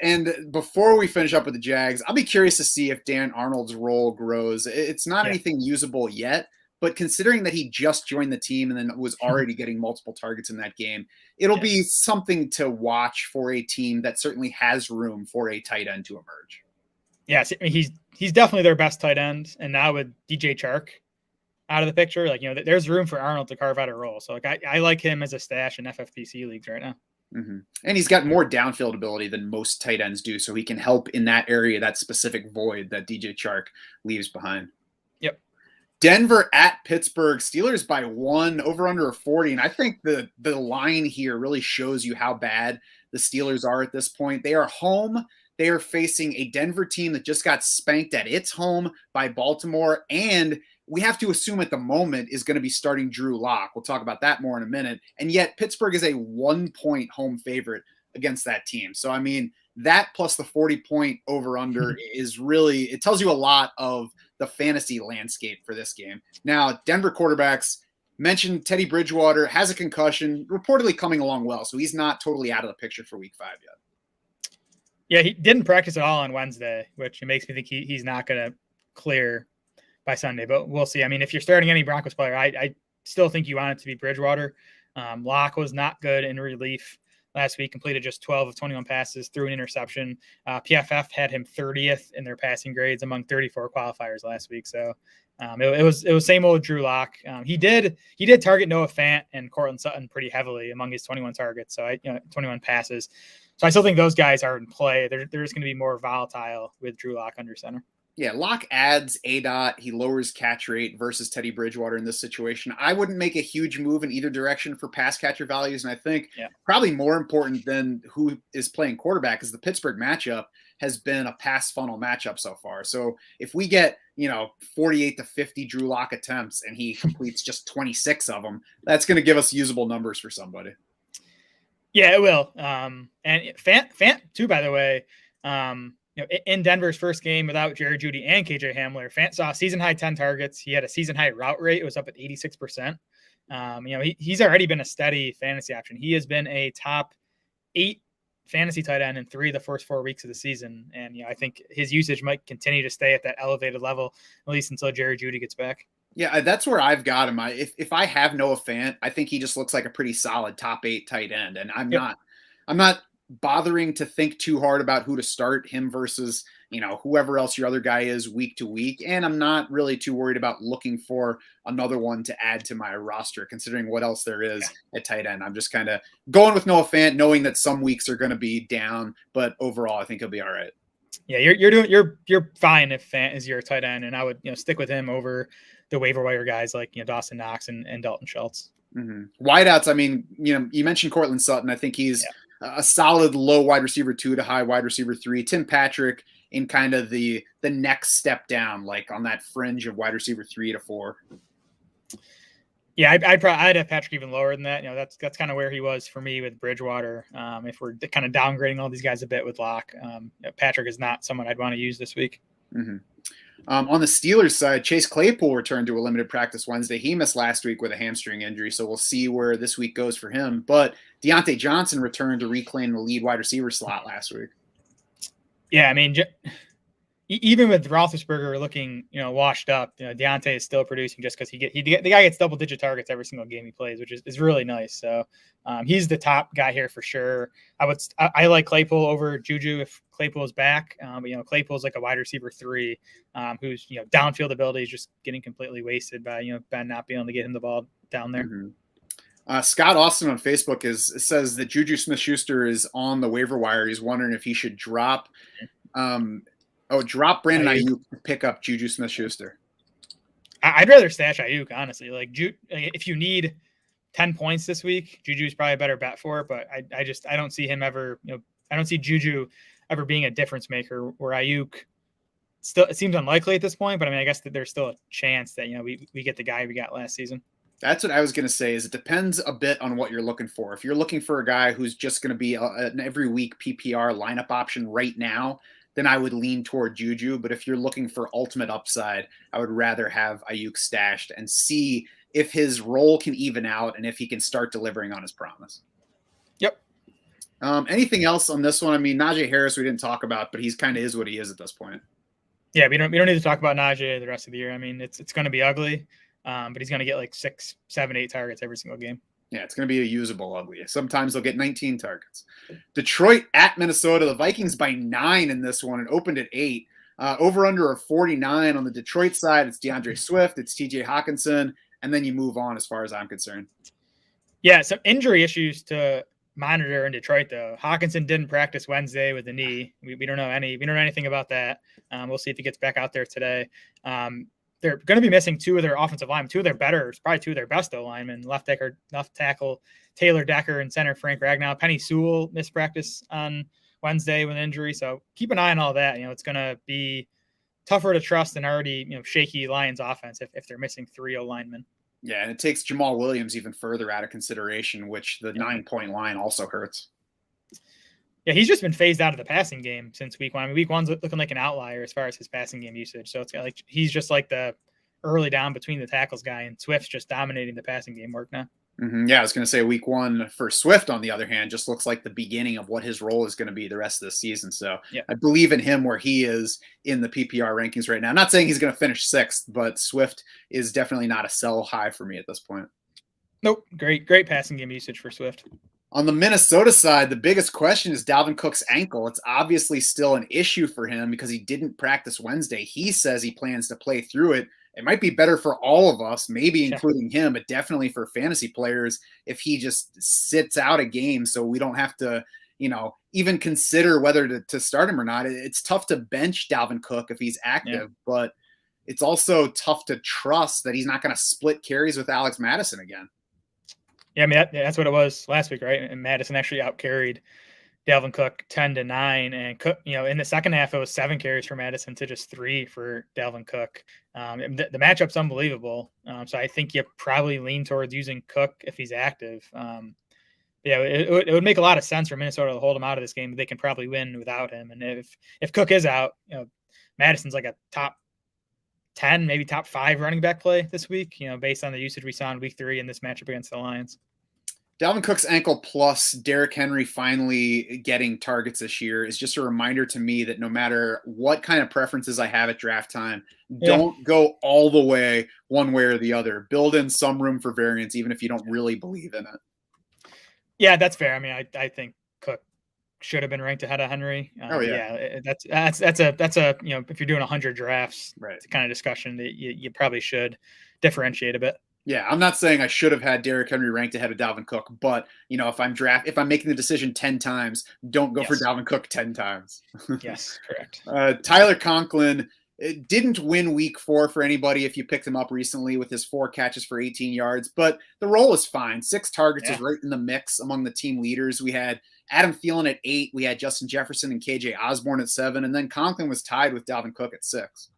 And before we finish up with the Jags, I'll be curious to see if Dan Arnold's role grows. It's not anything usable yet, but considering that he just joined the team and then was already getting multiple targets in that game, it'll be something to watch for a team that certainly has room for a tight end to emerge. Yes, he's definitely their best tight end, and now with DJ Chark out of the picture, there's room for Arnold to carve out a role. So I like him as a stash in FFPC leagues right now. Mm-hmm. And he's got more downfield ability than most tight ends do, so he can help in that area, that specific void that DJ Chark leaves behind. Yep. Denver at Pittsburgh, Steelers by 1, over under a 40, and I think the line here really shows you how bad the Steelers are at this point. They are home. They are facing a Denver team that just got spanked at its home by Baltimore, and we have to assume at the moment is going to be starting Drew Lock. We'll talk about that more in a minute. And yet Pittsburgh is a 1-point home favorite against that team. So, that plus the 40-point over-under is really – it tells you a lot of the fantasy landscape for this game. Now, Denver quarterbacks mentioned Teddy Bridgewater has a concussion, reportedly coming along well, so he's not totally out of the picture for Week 5 yet. Yeah, he didn't practice at all on Wednesday, which makes me think he's not going to clear by Sunday, but we'll see. If you're starting any Broncos player, I still think you want it to be Bridgewater. Locke was not good in relief last week, completed just 12 of 21 passes, threw an interception. PFF had him 30th in their passing grades among 34 qualifiers last week. So it was same old Drew Lock. He did target Noah Fant and Cortland Sutton pretty heavily among his 21 targets. So 21 passes. So I still think those guys are in play. They're just going to be more volatile with Drew Lock under center. Yeah, Lock adds ADOT. He lowers catch rate versus Teddy Bridgewater in this situation. I wouldn't make a huge move in either direction for pass catcher values. And I think probably more important than who is playing quarterback is the Pittsburgh matchup has been a pass funnel matchup so far. So if we get, 48 to 50 Drew Lock attempts and he completes just 26 of them, that's going to give us usable numbers for somebody. Yeah, it will. And Fant too, by the way, in Denver's first game without Jerry Jeudy and KJ Hamler, Fant saw season high 10 targets. He had a season high route rate. It was up at 86%. He's already been a steady fantasy option. He has been a top 8 fantasy tight end in 3 of the first 4 weeks of the season. And, I think his usage might continue to stay at that elevated level, at least until Jerry Jeudy gets back. Yeah, that's where I've got him. If I have Noah Fant, I think he just looks like a pretty solid top 8 tight end. And I'm not bothering to think too hard about who to start, him versus, whoever else your other guy is week to week. And I'm not really too worried about looking for another one to add to my roster, considering what else there is at tight end. I'm just kind of going with Noah Fant, knowing that some weeks are going to be down, but overall, I think he'll be all right. Yeah, you're fine if Fant is your tight end, and I would stick with him over the waiver wire guys like Dawson Knox and Dalton Schultz. Mm-hmm. Wideouts, I mean, you mentioned Cortland Sutton. I think he's a solid low wide receiver 2 to high wide receiver 3. Tim Patrick in kind of the next step down, like on that fringe of wide receiver 3 to 4. Yeah, I'd have Patrick even lower than that. That's kind of where he was for me with Bridgewater. If we're kind of downgrading all these guys a bit with Locke, Patrick is not someone I'd want to use this week. Mm-hmm. On the Steelers side, Chase Claypool returned to a limited practice Wednesday. He missed last week with a hamstring injury, so we'll see where this week goes for him. But Deontay Johnson returned to reclaim the lead wide receiver slot last week. Yeah, I mean, even with Roethlisberger looking, washed up, Deontay is still producing just because the guy gets double-digit targets every single game he plays, which is really nice. So he's the top guy here for sure. I like Claypool over Juju if Claypool is back. But Claypool is like a wide receiver 3, whose downfield ability is just getting completely wasted by Ben not being able to get him the ball down there. Mm-hmm. Scott Austin on Facebook says that Juju Smith-Schuster is on the waiver wire. He's wondering if he should drop Brandon Ayuk to pick up Juju Smith-Schuster. I'd rather stash Ayuk, honestly. Like, if you need 10 points this week, Juju's probably a better bet for it. But I don't see him ever. I don't see Juju ever being a difference maker. Where Ayuk still, it seems unlikely at this point. But I mean, I guess that there's still a chance that we get the guy we got last season. That's what I was going to say. Is it depends a bit on what you're looking for. If you're looking for a guy who's just going to be an every week PPR lineup option right now, then I would lean toward Juju. But if you're looking for ultimate upside, I would rather have Ayuk stashed and see if his role can even out and if he can start delivering on his promise. Yep. Anything else on this one? I mean, Najee Harris we didn't talk about, but he's kind of is what he is at this point. Yeah, we don't need to talk about Najee the rest of the year. I mean, it's going to be ugly, but he's going to get like 6, 7, 8 targets every single game. Yeah, it's going to be a usable ugly. Sometimes they'll get 19 targets. Detroit at Minnesota. The Vikings by 9 in this one and opened at 8. Over under a 49 on the Detroit side. It's DeAndre Swift. It's TJ Hawkinson. And then you move on as far as I'm concerned. Yeah, some injury issues to monitor in Detroit, though. Hawkinson didn't practice Wednesday with the knee. We don't know anything about that. We'll see if he gets back out there today. They're going to be missing 2 of their offensive linemen, 2 of their better, probably 2 of their best linemen, left tackle Taylor Decker and center Frank Ragnow. Penny Sewell missed practice on Wednesday with an injury. So keep an eye on all that. It's going to be tougher to trust an already, shaky Lions offense if they're missing 3 linemen. Yeah, and it takes Jamal Williams even further out of consideration, which the 9-point line also hurts. Yeah, he's just been phased out of the passing game since week 1. I mean, week 1's looking like an outlier as far as his passing game usage. So it's like he's just like the early down between the tackles guy, and Swift's just dominating the passing game work now. Mm-hmm. Yeah, I was going to say week 1 for Swift, on the other hand, just looks like the beginning of what his role is going to be the rest of the season. So yeah. I believe in him where he is in the PPR rankings right now. I'm not saying he's going to finish 6th, but Swift is definitely not a sell high for me at this point. Nope. Great passing game usage for Swift. On the Minnesota side, the biggest question is Dalvin Cook's ankle. It's obviously still an issue for him because he didn't practice Wednesday. He says he plans to play through it. It might be better for all of us, maybe including him, but definitely for fantasy players if he just sits out a game so we don't have to, even consider whether to start him or not. It's tough to bench Dalvin Cook if he's active, but it's also tough to trust that he's not going to split carries with Alex Madison again. Yeah, I mean, that's what it was last week, right? And Madison actually outcarried Dalvin Cook 10-9, and Cook, in the second half, it was 7 carries for Madison to just 3 for Dalvin Cook. The matchup's unbelievable. So I think you probably lean towards using Cook if he's active. It would make a lot of sense for Minnesota to hold him out of this game. They can probably win without him. And if Cook is out, Madison's like a top 10, maybe top 5 running back play this week, based on the usage we saw in week 3 in this matchup against the Lions. Dalvin Cook's ankle plus Derrick Henry finally getting targets this year is just a reminder to me that no matter what kind of preferences I have at draft time, don't go all the way one way or the other. Build in some room for variance, even if you don't really believe in it. Yeah, that's fair. I mean, I think Cook should have been ranked ahead of Henry. Yeah. That's a if you're doing 100 drafts, right, it's the kind of discussion that you probably should differentiate a bit. Yeah, I'm not saying I should have had Derrick Henry ranked ahead of Dalvin Cook, but if I'm making the decision 10 times, don't go for Dalvin Cook 10 times. Yes, correct. Tyler Conklin didn't win week 4 for anybody if you picked him up recently with his 4 catches for 18 yards, but the role is fine. 6 targets is right in the mix among the team leaders. We had Adam Thielen at 8, we had Justin Jefferson and KJ Osborne at 7, and then Conklin was tied with Dalvin Cook at 6.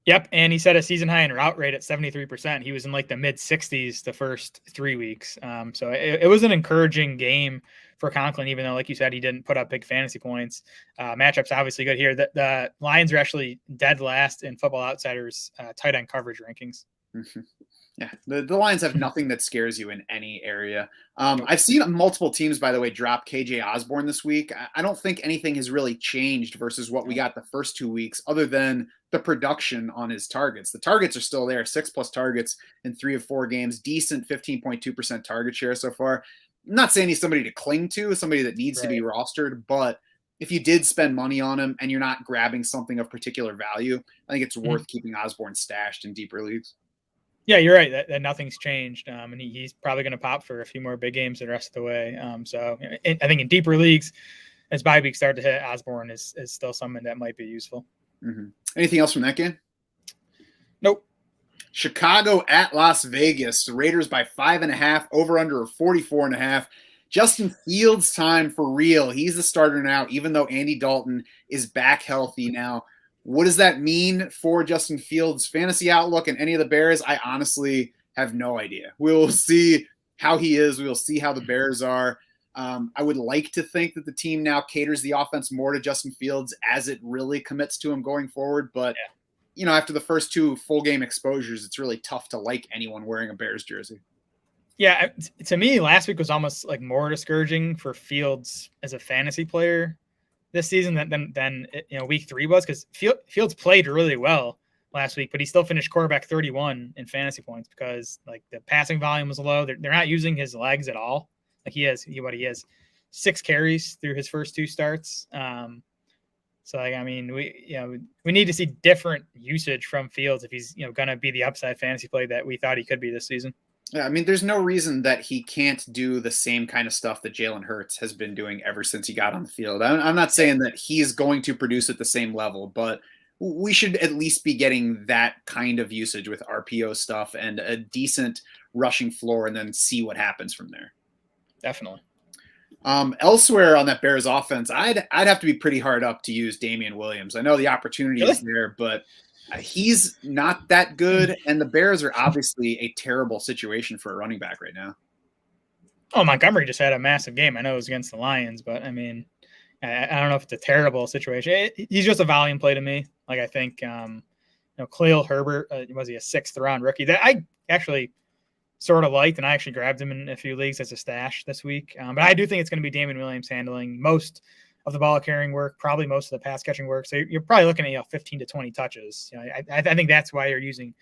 Yep, and he set a season high in route rate at 73%. He was in like the mid 60s the first 3 weeks. So it was an encouraging game for Conklin, even though, like you said, he didn't put up big fantasy points. Matchup's obviously good here. The Lions are actually dead last in Football Outsiders tight end coverage rankings. Mm-hmm. Yeah, the Lions have nothing that scares you in any area. I've seen multiple teams, by the way, drop KJ Osborne this week. I don't think anything has really changed versus what we got the first 2 weeks, other than the production on his targets. The targets are still there, 6+ targets in 3 of 4 games, decent 15.2% target share so far. I'm not saying he's somebody to cling to, somebody that needs to be rostered, but if you did spend money on him and you're not grabbing something of particular value, I think it's worth keeping Osborne stashed in deeper leagues. Yeah, you're right. That nothing's changed, and he's probably going to pop for a few more big games the rest of the way. So I think in deeper leagues, as bye weeks start to hit, Osborne is still someone that might be useful. Mm-hmm. Anything else from that game? Nope. Chicago at Las Vegas. The Raiders by 5.5, over under 44.5. Justin Fields time for real. He's the starter now, even though Andy Dalton is back healthy now. What does that mean for Justin Fields' fantasy outlook and any of the Bears? I honestly have no idea. We'll see how he is. We'll see how the Bears are. I would like to think that the team now caters the offense more to Justin Fields as it really commits to him going forward. But, after the first 2 full game exposures, it's really tough to like anyone wearing a Bears jersey. Yeah, to me, last week was almost like more discouraging for Fields as a fantasy player this season than week 3 was, because Fields played really well last week, but he still finished quarterback 31 in fantasy points because like the passing volume was low. They're not using his legs at all. Like he has 6 carries through his first 2 starts. So we need to see different usage from Fields if he's going to be the upside fantasy play that we thought he could be this season. Yeah, there's no reason that he can't do the same kind of stuff that Jalen Hurts has been doing ever since he got on the field. I'm not saying that he's going to produce at the same level, but we should at least be getting that kind of usage with RPO stuff and a decent rushing floor, and then see what happens from there. Definitely. Elsewhere on that Bears offense, I'd have to be pretty hard up to use Damian Williams. I know the opportunity is there, but he's not that good, and the Bears are obviously a terrible situation for a running back right now. Oh, Montgomery just had a massive game. I know it was against the Lions, but I don't know if it's a terrible situation. He's just a volume play to me. Like I think, Khalil Herbert, was he a 6th round rookie that I actually sort of liked, and I actually grabbed him in a few leagues as a stash this week. But I do think it's going to be Damian Williams handling most of the ball carrying work, probably most of the pass catching work. So you're probably looking at 15 to 20 touches. I think that's why you're using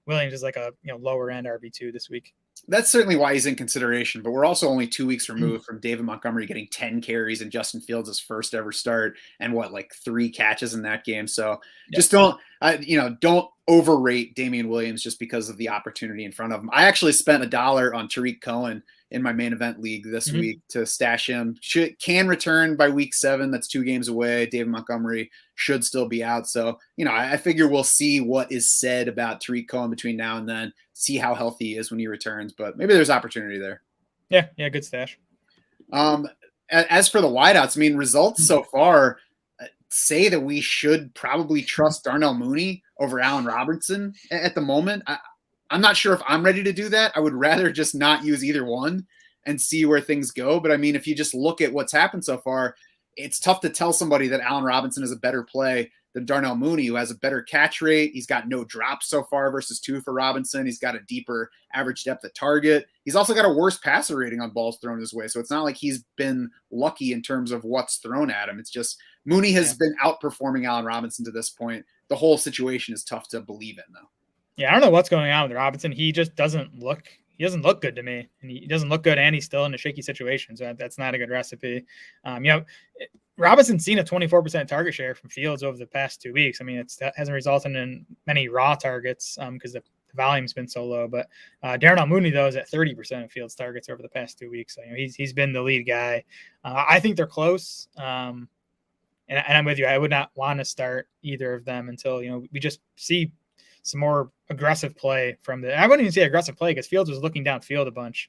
Williams as like a lower end RB2 this week. That's certainly why he's in consideration, but we're also only 2 weeks removed from David Montgomery getting 10 carries in Justin Fields' first ever start and 3 catches in that game. So just don't overrate Damian Williams just because of the opportunity in front of him. I actually spent $1 on Tariq Cohen in my main event league this week to stash him. Can return by week 7. That's 2 games away. David Montgomery should still be out. So, I figure we'll see what is said about Tariq Cohen between now and then, see how healthy he is when he returns, but maybe there's opportunity there. Yeah, good stash. As for the wideouts, results so far say that we should probably trust Darnell Mooney over Allen Robinson at the moment. I'm not sure if I'm ready to do that. I would rather just not use either one and see where things go. But if you just look at what's happened so far, it's tough to tell somebody that Allen Robinson is a better play than Darnell Mooney, who has a better catch rate. He's got no drops so far versus 2 for Robinson. He's got a deeper average depth at target. He's also got a worse passer rating on balls thrown his way. So it's not like he's been lucky in terms of what's thrown at him. It's just Mooney has been outperforming Allen Robinson to this point. The whole situation is tough to believe in, though. Yeah, I don't know what's going on with Robinson. He just doesn't look he doesn't look good to me, and he doesn't look good, and he's still in a shaky situation. So that's not a good recipe. Robinson's seen a 24% target share from Fields over the past 2 weeks. I mean, it hasn't resulted in many raw targets because the volume's been so low. But Darnell Mooney, though, is at 30% of Fields targets over the past 2 weeks. So, he's been the lead guy. I think they're close. And I'm with you. I would not want to start either of them until, we just see some more aggressive play from I wouldn't even say aggressive play because Fields was looking downfield a bunch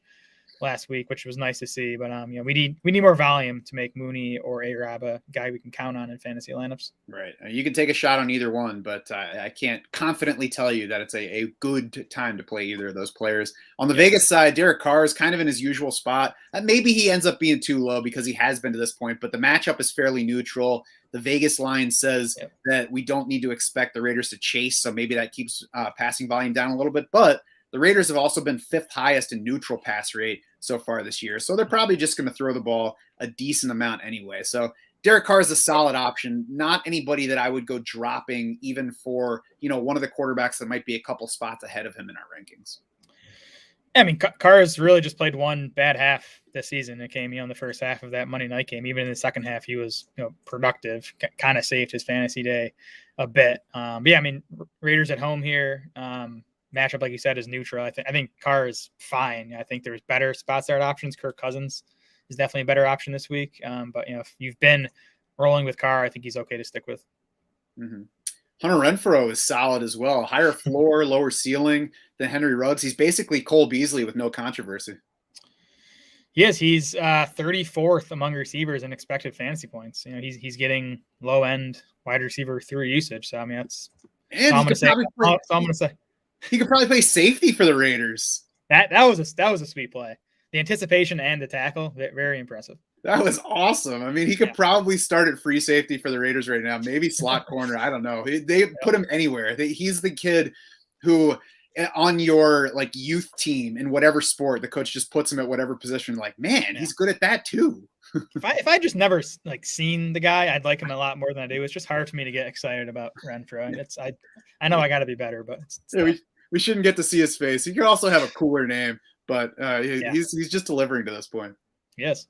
last week, which was nice to see. But we need more volume to make Mooney or A-Rob a guy we can count on in fantasy lineups. Right. You can take a shot on either one, but I can't confidently tell you that it's a good time to play either of those players. On the Vegas side, Derek Carr is kind of in his usual spot. Maybe he ends up being too low because he has been to this point, but the matchup is fairly neutral. The Vegas line says that we don't need to expect the Raiders to chase, so maybe that keeps passing volume down a little bit. But the Raiders have also been 5th highest in neutral pass rate so far this year. So they're probably just going to throw the ball a decent amount anyway. So Derek Carr is a solid option, not anybody that I would go dropping even for, one of the quarterbacks that might be a couple spots ahead of him in our rankings. I mean, Carr has really just played one bad half this season. It came, in the first half of that Monday night game. Even in the second half, he was, productive, kind of saved his fantasy day a bit. But yeah, I mean, Raiders at home here. Matchup, like you said, is neutral. I think Carr is fine. I think there's better spot start options. Kirk Cousins is definitely a better option this week. But if you've been rolling with Carr, I think he's okay to stick with. Mm-hmm. Hunter Renfrow is solid as well. Higher floor, lower ceiling than Henry Ruggs. He's basically Cole Beasley with no controversy. He is. He's 34th among receivers in expected fantasy points. He's getting low end wide receiver 3 usage. So I mean, that's all I'm going to say. He could probably play safety for the Raiders. That was a sweet play. The anticipation and the tackle, very impressive. That was awesome. I mean, he could probably start at free safety for the Raiders right now. Maybe slot corner. I don't know. They put him anywhere. He's the kid who on your youth team in whatever sport, the coach just puts him at whatever position. He's good at that too. if I just never seen the guy, I'd like him a lot more than I do. It's just hard for me to get excited about Renfrow. I know I got to be be better, but we shouldn't get to see his face. He could also have a cooler name, but he's just delivering to this point. Yes.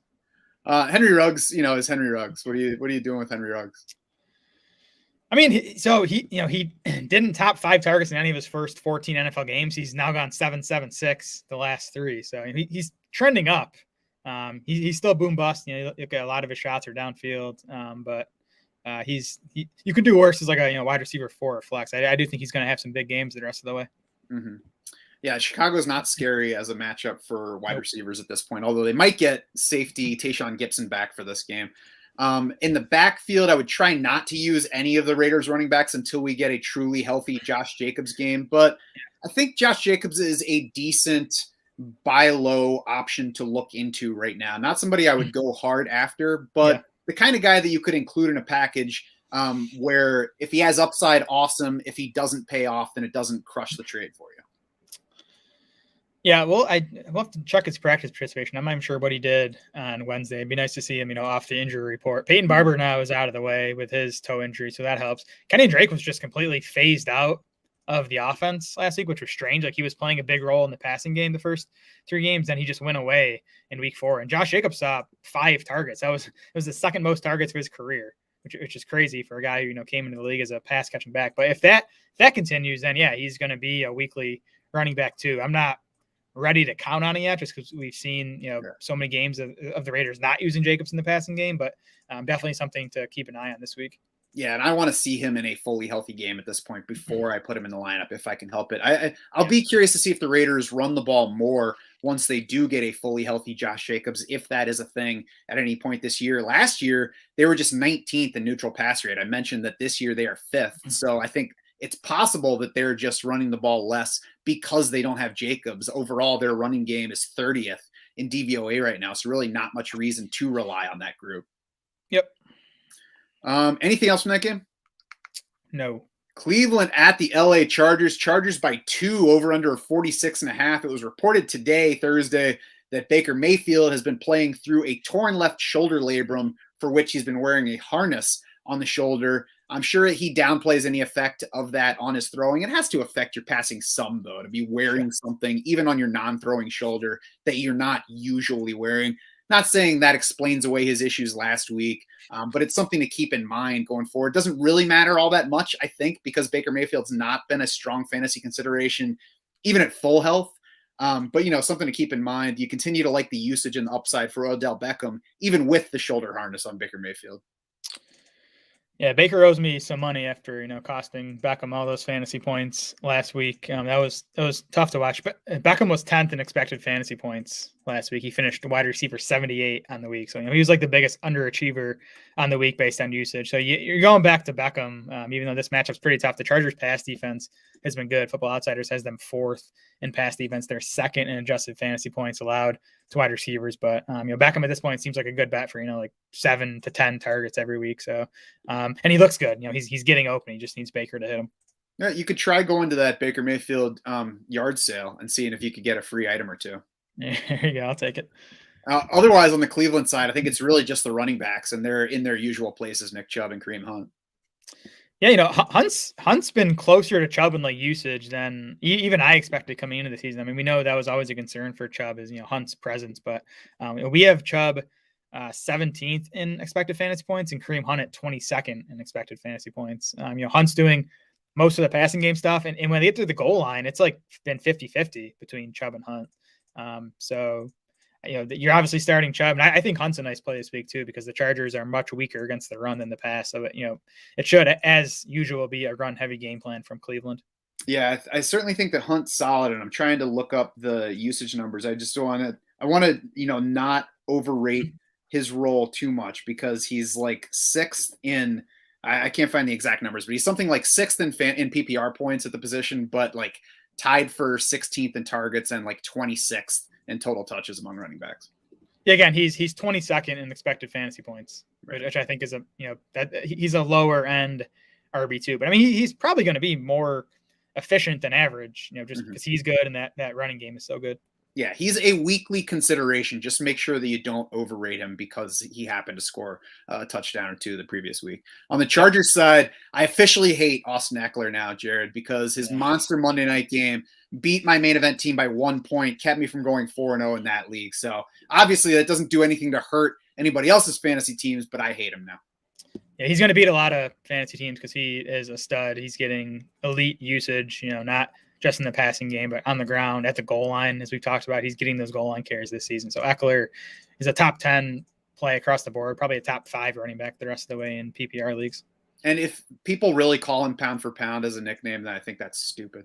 Henry Ruggs, is Henry Ruggs. What are you doing with Henry Ruggs? I mean, he didn't top 5 targets in any of his first 14 NFL games. He's now gone 7-7-6 the last 3. So he's trending up. He's still boom bust. A lot of his shots are downfield. But you could do worse as a wide receiver 4 or flex. I do think he's going to have some big games the rest of the way. Mm-hmm. Yeah, Chicago's not scary as a matchup for wide receivers at this point, although they might get safety Tayshaun Gibson back for this game. In the backfield, I would try not to use any of the Raiders running backs until we get a truly healthy Josh Jacobs game. But I think Josh Jacobs is a decent buy low option to look into right now. Not somebody I would go hard after, but the kind of guy that you could include in a package where if he has upside, awesome. If he doesn't pay off, then it doesn't crush the trade for you. Yeah, well, we'll have to check his practice participation. I'm not even sure what he did on Wednesday. It'd be nice to see him, off the injury report. Peyton Barber now is out of the way with his toe injury, so that helps. Kenny Drake was just completely phased out of the offense last week, which was strange. He was playing a big role in the passing game the first 3 games, then he just went away in week 4. And Josh Jacobs saw 5 targets. It was the second most targets of his career, which is crazy for a guy who came into the league as a pass catching back. But if that continues, then he's going to be a weekly running back too. I'm not ready to count on it yet, just because we've seen so many games of the Raiders not using Jacobs in the passing game, but definitely something to keep an eye on this week. Yeah, and I want to see him in a fully healthy game at this point before I put him in the lineup if I can help it. I'll be curious to see if the Raiders run the ball more once they do get a fully healthy Josh Jacobs, if that is a thing at any point this year. Last year, they were just 19th in neutral pass rate. I mentioned that this year they are 5th, so I think it's possible that they're just running the ball less because they don't have Jacobs. Overall, their running game is 30th in DVOA right now, so really not much reason to rely on that group. Yep. Anything else from that game? No. Cleveland at the LA Chargers. Chargers by 2 over under 46.5. It was reported today, Thursday, that Baker Mayfield has been playing through a torn left shoulder labrum for which he's been wearing a harness on the shoulder. I'm sure he downplays any effect of that on his throwing. It has to affect your passing some, though, to be wearing something, even on your non-throwing shoulder, that you're not usually wearing. Not saying that explains away his issues last week, but it's something to keep in mind going forward. It doesn't really matter all that much, I think, because Baker Mayfield's not been a strong fantasy consideration, even at full health. But, something to keep in mind. You continue to like the usage and the upside for Odell Beckham, even with the shoulder harness on Baker Mayfield. Yeah, Baker owes me some money after costing Beckham all those fantasy points last week. That was tough to watch. But Beckham was 10th in expected fantasy points last week. He finished wide receiver 78 on the week, so he was like the biggest underachiever on the week based on usage. So you're going back to Beckham, even though this matchup's pretty tough. The Chargers' pass defense has been good. Football Outsiders has them 4th in pass defense. They're 2nd in adjusted fantasy points allowed to wide receivers. But Beckham at this point seems like a good bet for like 7 to 10 targets every week. So and he looks good. He's getting open. He just needs Baker to hit him. Yeah, you could try going to that Baker Mayfield yard sale and seeing if you could get a free item or two. Yeah, there you go. I'll take it. Otherwise, on the Cleveland side, I think it's really just the running backs, and they're in their usual places, Nick Chubb and Kareem Hunt. Yeah, Hunt's been closer to Chubb in usage than even I expected coming into the season. I mean, we know that was always a concern for Chubb is Hunt's presence, but we have Chubb 17th in expected fantasy points and Kareem Hunt at 22nd in expected fantasy points. Hunt's doing most of the passing game stuff, and when they get to the goal line, it's been 50-50 between Chubb and Hunt. So you're obviously starting Chubb, and I think Hunt's a nice play this week too, because the Chargers are much weaker against the run than the pass. So it should, as usual, be a run-heavy game plan from Cleveland. Yeah, I certainly think that Hunt's solid, and I'm trying to look up the usage numbers. I want to not overrate his role too much, because he's 6th in. I can't find the exact numbers, but he's something like 6th in PPR points at the position, but tied for 16th in targets and 26th in total touches among running backs. Yeah, again, he's 22nd in expected fantasy points, right, which I think is that he's a lower end RB2. But I mean, he's probably going to be more efficient than average, just because he's good and that running game is so good. Yeah, he's a weekly consideration. Just make sure that you don't overrate him because he happened to score a touchdown or two the previous week. On the Chargers side, I officially hate Austin Eckler now, Jared, because his monster Monday night game beat my main event team by 1 point, kept me from going 4-0 in that league. So obviously that doesn't do anything to hurt anybody else's fantasy teams, but I hate him now. Yeah, he's going to beat a lot of fantasy teams because he is a stud. He's getting elite usage, not just in the passing game, but on the ground at the goal line, as we've talked about. He's getting those goal line carries this season. So Eckler is a top 10 play across the board, probably a top 5 running back the rest of the way in PPR leagues. And if people really call him pound for pound as a nickname, then I think that's stupid.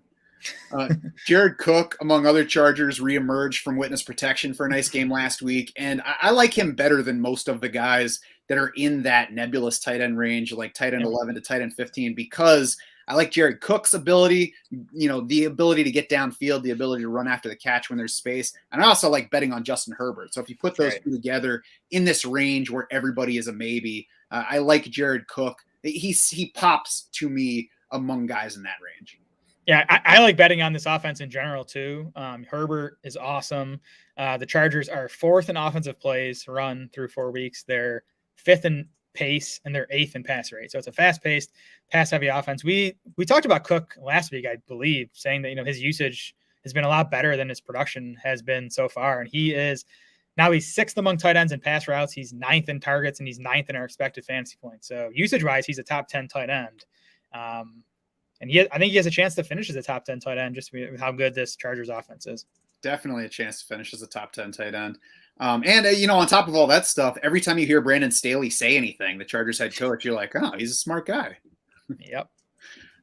Jared Cook, among other Chargers, reemerged from witness protection for a nice game last week. And I like him better than most of the guys that are in that nebulous tight end range, like tight end 11 to tight end 15, because I like Jared Cook's ability, the ability to get downfield, the ability to run after the catch when there's space. And I also like betting on Justin Herbert. So if you put those two together in this range where everybody is a maybe, I like Jared Cook. He pops to me among guys in that range. Yeah, I like betting on this offense in general too. Herbert is awesome. The Chargers are 4th in offensive plays run through 4 weeks. They're 5th in pace and they're 8th in pass rate. So it's a fast-paced, pass-heavy offense. We talked about Cook last week, I believe, saying that his usage has been a lot better than his production has been so far, and he's 6th among tight ends in pass routes. He's 9th in targets, and he's 9th in our expected fantasy points. So usage-wise, he's a top 10 tight end. And I think he has a chance to finish as a top 10 tight end just with how good this Chargers offense is. Definitely a chance to finish as a top 10 tight end. And on top of all that stuff, every time you hear Brandon Staley say anything, the Chargers head coach, you're like, oh, he's a smart guy. Yep.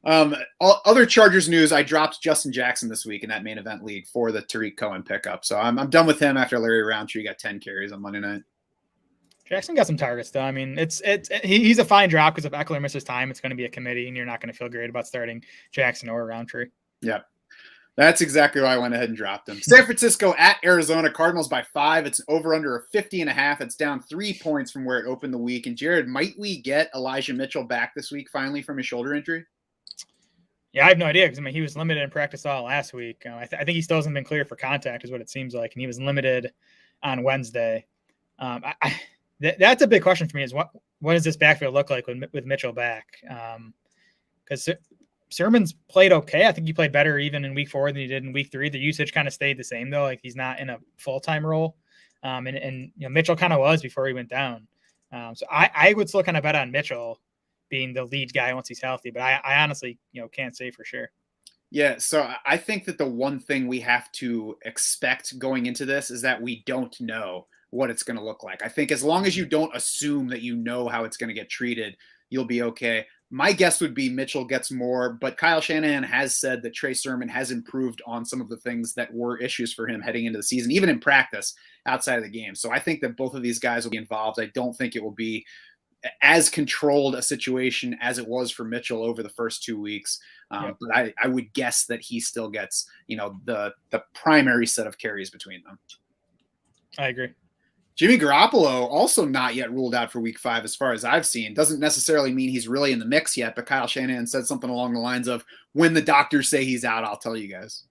Other Chargers news, I dropped Justin Jackson this week in that main event league for the Tariq Cohen pickup. So I'm done with him after Larry Roundtree got 10 carries on Monday night. Jackson got some targets, though. I mean, he's a fine drop because if Eckler misses time, it's going to be a committee, and you're not going to feel great about starting Jackson or Roundtree. Yep. That's exactly why I went ahead and dropped him. San Francisco at Arizona, Cardinals by 5. It's over under a 50.5. It's down 3 points from where it opened the week. And Jared, might we get Elijah Mitchell back this week finally from his shoulder injury? Yeah, I have no idea because he was limited in practice all last week. I think he still hasn't been clear for contact, is what it seems like, and he was limited on Wednesday. That's a big question for me is what does this backfield look like with Mitchell back? Because Sermon's played okay. I think he played better even in week 4 than he did in week 3. The usage kind of stayed the same though. Like he's not in a full-time role. And Mitchell kind of was before he went down. So I would still kind of bet on Mitchell being the lead guy once he's healthy, but I honestly, can't say for sure. Yeah, so I think that the one thing we have to expect going into this is that we don't know what it's going to look like. I think as long as you don't assume that you know how it's going to get treated, you'll be okay. My guess would be Mitchell gets more, but Kyle Shanahan has said that Trey Sermon has improved on some of the things that were issues for him heading into the season, even in practice outside of the game. So I think that both of these guys will be involved. I don't think it will be as controlled a situation as it was for Mitchell over the first 2 weeks. But I would guess that he still gets, the primary set of carries between them. I agree. Jimmy Garoppolo also not yet ruled out for week 5 as far as I've seen. Doesn't necessarily mean he's really in the mix yet, but Kyle Shanahan said something along the lines of, when the doctors say he's out, I'll tell you guys.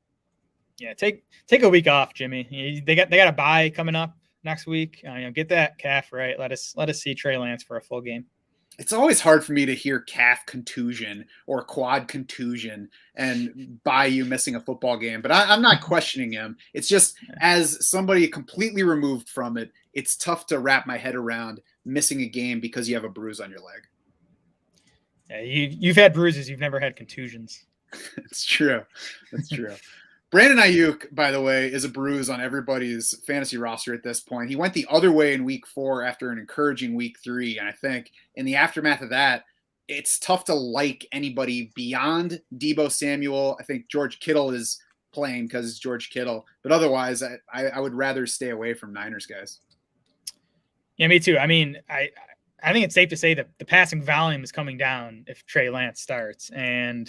Yeah, take a week off, Jimmy. They got a bye coming up next week. Get that calf right. Let us see Trey Lance for a full game. It's always hard for me to hear calf contusion or quad contusion and by you missing a football game, but I'm not questioning him. It's just as somebody completely removed from it, it's tough to wrap my head around missing a game because you have a bruise on your leg. Yeah, you've had bruises. You've never had contusions. It's true. That's true. Brandon Ayuk, by the way, is a bruise on everybody's fantasy roster at this point. He went the other way in week 4 after an encouraging week 3. And I think in the aftermath of that, it's tough to like anybody beyond Deebo Samuel. I think George Kittle is playing because it's George Kittle. But otherwise, I would rather stay away from Niners guys. Yeah, me too. I mean, I think it's safe to say that the passing volume is coming down if Trey Lance starts. And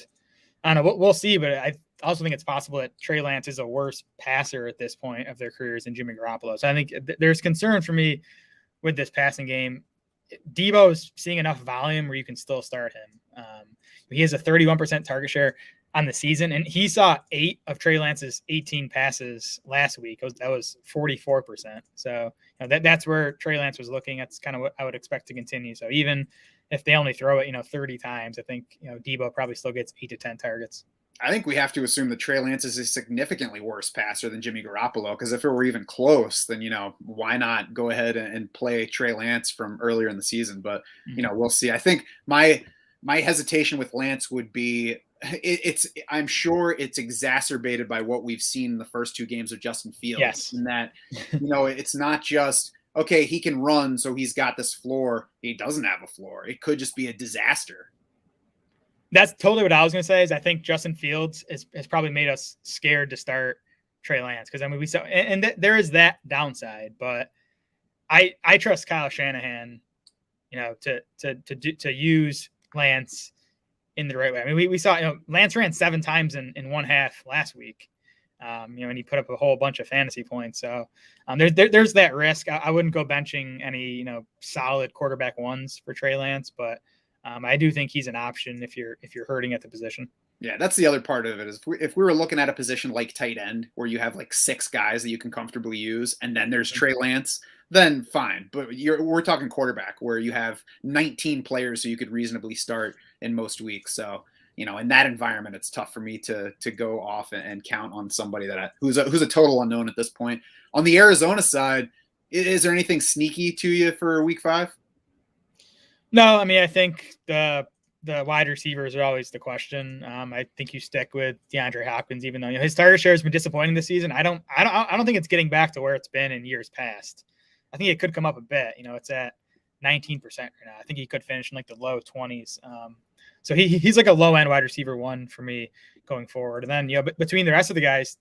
I don't know, we'll see, but I also think it's possible that Trey Lance is a worse passer at this point of their careers than Jimmy Garoppolo. So I think there's concern for me with this passing game. Deebo is seeing enough volume where you can still start him. He has a 31% target share on the season, and he saw 8 of Trey Lance's 18 passes last week. That was 44%. So that's where Trey Lance was looking. That's kind of what I would expect to continue. So even if they only throw it, 30 times, I think, Deebo probably still gets 8 to 10 targets. I think we have to assume that Trey Lance is a significantly worse passer than Jimmy Garoppolo, because if it were even close, then, why not go ahead and play Trey Lance from earlier in the season? But, we'll see. I think my hesitation with Lance would be I'm sure it's exacerbated by what we've seen in the first 2 games of Justin Fields. Yes. In that, it's not just, okay, he can run, so he's got this floor. He doesn't have a floor. It could just be a disaster. That's totally what I was going to say. Is I think Justin Fields has probably made us scared to start Trey Lance, because we saw, and there is that downside. But I trust Kyle Shanahan, to use Lance in the right way. I mean, we saw Lance ran 7 times in one half last week, and he put up a whole bunch of fantasy points. So there's that risk. I wouldn't go benching any solid quarterback ones for Trey Lance, but I do think he's an option if you're hurting at the position. Yeah, that's the other part of it. Is if we were looking at a position like tight end where you have like 6 guys that you can comfortably use, and then there's Trey Lance, then fine. But we're talking quarterback where you have 19 players who you could reasonably start in most weeks. So in that environment, it's tough for me to go off and count on somebody who's a total unknown at this point. On the Arizona side, is there anything sneaky to you for week 5? No, I mean, I think the wide receivers are always the question. I think you stick with DeAndre Hopkins, even though his target share has been disappointing this season. I don't think it's getting back to where it's been in years past. I think it could come up a bit. It's at 19% right now. I think he could finish in like the low 20s. So he's like a low end wide receiver 1 for me going forward. And then between the rest of the guys,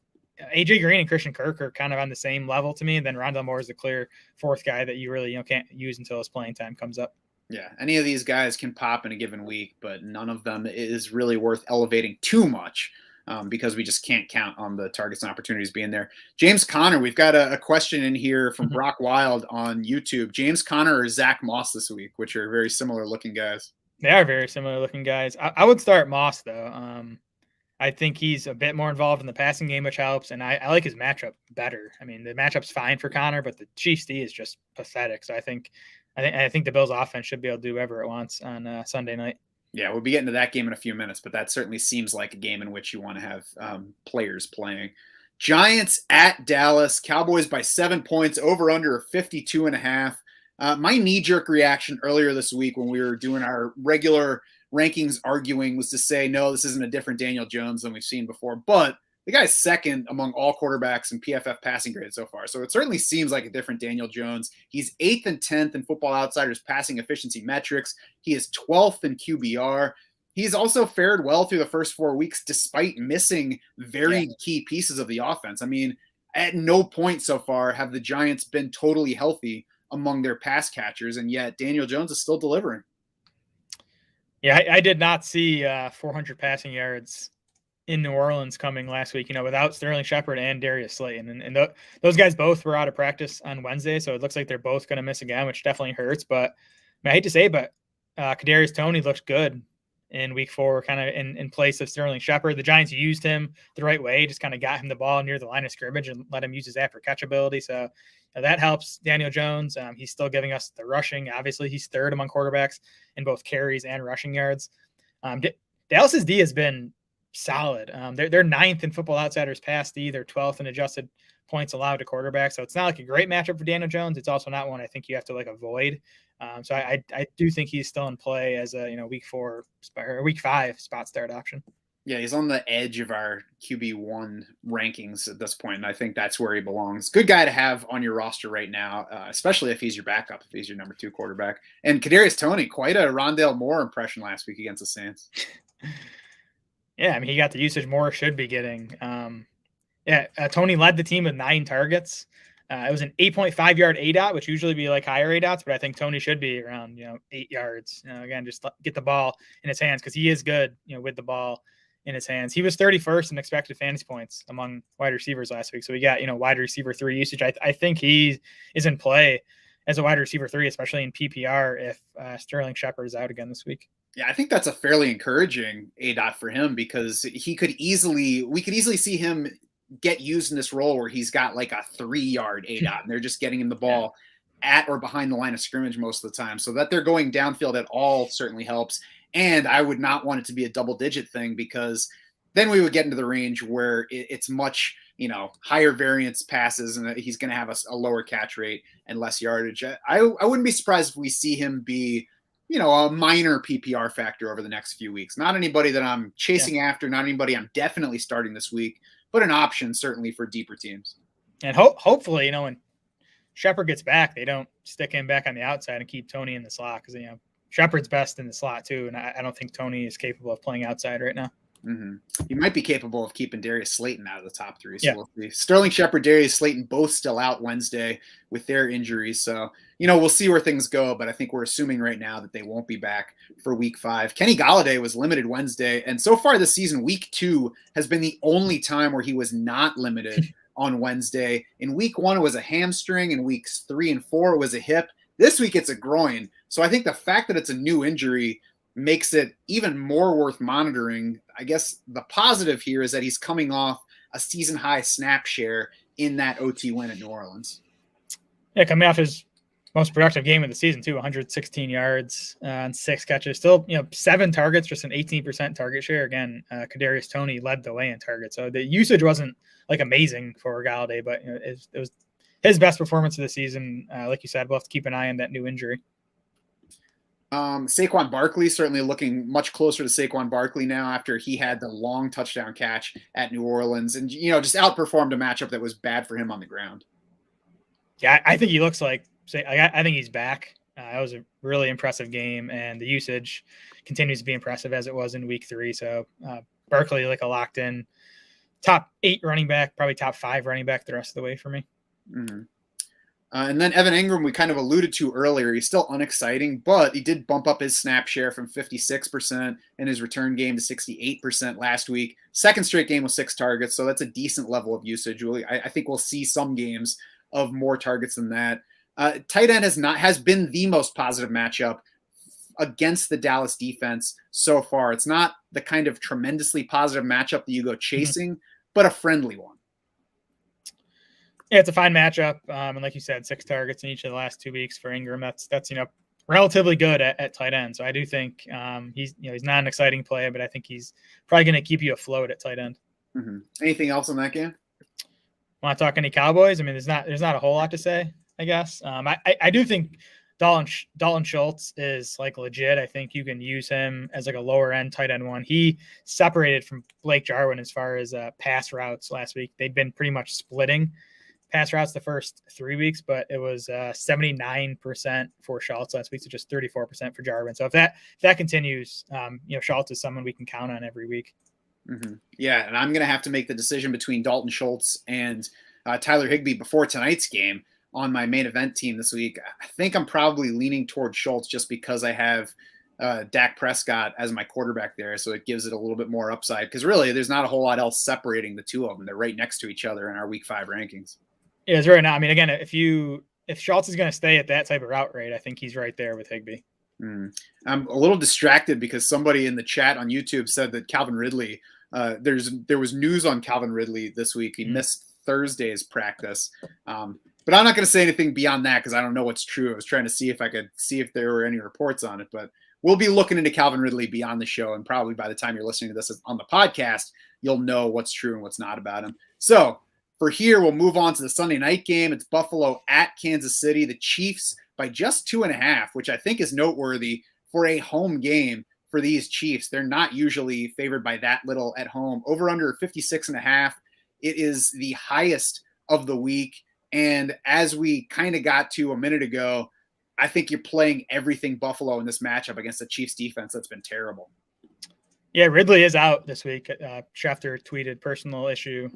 AJ Green and Christian Kirk are kind of on the same level to me. And then Rondale Moore is the clear 4th guy that you really can't use until his playing time comes up. Yeah, any of these guys can pop in a given week, but none of them is really worth elevating too much because we just can't count on the targets and opportunities being there. James Conner, we've got a question in here from Brock Wild on YouTube. James Conner or Zach Moss this week, which are very similar looking guys. They are very similar looking guys. I would start Moss, though. I think he's a bit more involved in the passing game, which helps, and I like his matchup better. I mean, the matchup's fine for Conner, but the Chiefs D is just pathetic. So I think I think the Bills offense should be able to do whatever it wants on Sunday night. Yeah, we'll be getting to that game in a few minutes, but that certainly seems like a game in which you want to have players playing. Giants at Dallas, Cowboys by 7 points, over under 52.5. My knee-jerk reaction earlier this week when we were doing our regular rankings arguing was to say, no, this isn't a different Daniel Jones than we've seen before. But the guy's second among all quarterbacks in PFF passing grade so far. So it certainly seems like a different Daniel Jones. He's 8th and 10th in Football Outsiders passing efficiency metrics. He is 12th in QBR. He's also fared well through the first 4 weeks despite missing very key pieces of the offense. I mean, at no point so far have the Giants been totally healthy among their pass catchers, and yet Daniel Jones is still delivering. Yeah, I did not see 400 passing yards in New Orleans coming last week, without Sterling Shepard and Darius Slayton. And those guys both were out of practice on Wednesday, so it looks like they're both going to miss again, which definitely hurts. But I hate to say, but Kadarius Toney looked good in week 4, kind of in place of Sterling Shepard. The Giants used him the right way, just kind of got him the ball near the line of scrimmage and let him use his after catch ability. So that helps Daniel Jones. He's still giving us the rushing. Obviously, he's third among quarterbacks in both carries and rushing yards. Dallas's D has been solid. They're 9th in Football Outsiders pass D. They're 12th in adjusted points allowed to quarterback. So it's not like a great matchup for Daniel Jones. It's also not one I think you have to avoid. So I do think he's still in play as a week 4 or week 5 spot start option. Yeah, he's on the edge of our QB1 rankings at this point, and I think that's where he belongs. Good guy to have on your roster right now, especially if he's your backup, if he's your number 2 quarterback. And Kadarius Toney, quite a Rondale Moore impression last week against the Saints. Yeah, I mean, he got the usage Moore should be getting. Toney led the team with 9 targets. It was an 8.5 yard ADOT, which usually be higher ADOTs, but I think Toney should be around 8 yards. Again, just get the ball in his hands because he is good with the ball in his hands. He was 31st in expected fantasy points among wide receivers last week. So we got wide receiver 3 usage. I think he is in play as a wide receiver 3, especially in PPR if Sterling Shepard is out again this week. Yeah, I think that's a fairly encouraging ADOT for him because we could easily see him get used in this role where he's got a 3 yard ADOT and they're just getting him the ball at or behind the line of scrimmage most of the time. So that they're going downfield at all certainly helps. And I would not want it to be a double digit thing because then we would get into the range where it's much, higher variance passes and he's going to have a lower catch rate and less yardage. I wouldn't be surprised if we see him be, a minor PPR factor over the next few weeks. Not anybody that I'm chasing after, not anybody I'm definitely starting this week, but an option certainly for deeper teams. And hopefully, when Shepard gets back, they don't stick him back on the outside and keep Toney in the slot because, Shepard's best in the slot too. And I don't think Toney is capable of playing outside right now. Mm-hmm. He might be capable of keeping Darius Slayton out of the top 3. So we'll see. Sterling Shepard, Darius Slayton, both still out Wednesday with their injuries. So, we'll see where things go, but I think we're assuming right now that they won't be back for week 5. Kenny Golladay was limited Wednesday. And so far this season, week 2 has been the only time where he was not limited on Wednesday. In week 1, it was a hamstring. In weeks 3 and 4, it was a hip. This week, it's a groin. So I think the fact that it's a new injury makes it even more worth monitoring. I guess the positive here is that he's coming off a season-high snap share in that OT win at New Orleans. Yeah, coming off his most productive game of the season, too, 116 yards and 6 catches. Still, 7 targets, just an 18% target share. Again, Kadarius Toney led the way in targets. So the usage wasn't, amazing for Golladay, but it was his best performance of the season. Like you said, we'll have to keep an eye on that new injury. Saquon Barkley certainly looking much closer to Saquon Barkley now after he had the long touchdown catch at New Orleans and, just outperformed a matchup that was bad for him on the ground. Yeah, I think he looks I think he's back. That was a really impressive game, and the usage continues to be impressive as it was in week 3. So Barkley, a locked in top 8 running back, probably top 5 running back the rest of the way for me. Mm-hmm. And then Evan Ingram, we kind of alluded to earlier. He's still unexciting, but he did bump up his snap share from 56% in his return game to 68% last week. Second straight game with 6 targets, so that's a decent level of usage. I think we'll see some games of more targets than that. Tight end has been the most positive matchup against the Dallas defense so far. It's not the kind of tremendously positive matchup that you go chasing, but a friendly one. Yeah, it's a fine matchup. And like you said, 6 targets in each of the last 2 weeks for Ingram. That's relatively good at tight end. So I do think he's not an exciting play, but I think he's probably going to keep you afloat at tight end. Mm-hmm. Anything else on that game? Want to talk any Cowboys? I mean, there's not a whole lot to say, I guess. I do think Dalton Schultz is like legit. I think you can use him as like a lower end tight end one. He separated from Blake Jarwin as far as pass routes last week. They'd been pretty much splitting pass routes the first 3 weeks, but it was 79% for Schultz last week, so just 34% for Jarwin. So if that continues, Schultz is someone we can count on every week. Mm-hmm. Yeah, and I'm going to have to make the decision between Dalton Schultz and Tyler Higbee before tonight's game on my main event team this week. I think I'm probably leaning toward Schultz just because I have Dak Prescott as my quarterback there, so it gives it a little bit more upside because really there's not a whole lot else separating the two of them. They're right next to each other in our week 5 rankings. Yeah, it's right now. I mean, again, if Schultz is going to stay at that type of route rate, I think he's right there with Higbee. I'm a little distracted because somebody in the chat on YouTube said that Calvin Ridley, there was news on Calvin Ridley this week. He missed Thursday's practice. But I'm not going to say anything beyond that because I don't know what's true. I was trying to see if there were any reports on it, but we'll be looking into Calvin Ridley beyond the show. And probably by the time you're listening to this on the podcast, you'll know what's true and what's not about him. So for here, we'll move on to the Sunday night game. It's Buffalo at Kansas City. The Chiefs by just 2.5, which I think is noteworthy for a home game for these Chiefs. They're not usually favored by that little at home. Over under 56.5. It is the highest of the week. And as we kind of got to a minute ago, I think you're playing everything Buffalo in this matchup against the Chiefs defense that's been terrible. Yeah, Ridley is out this week. Schefter tweeted personal issue.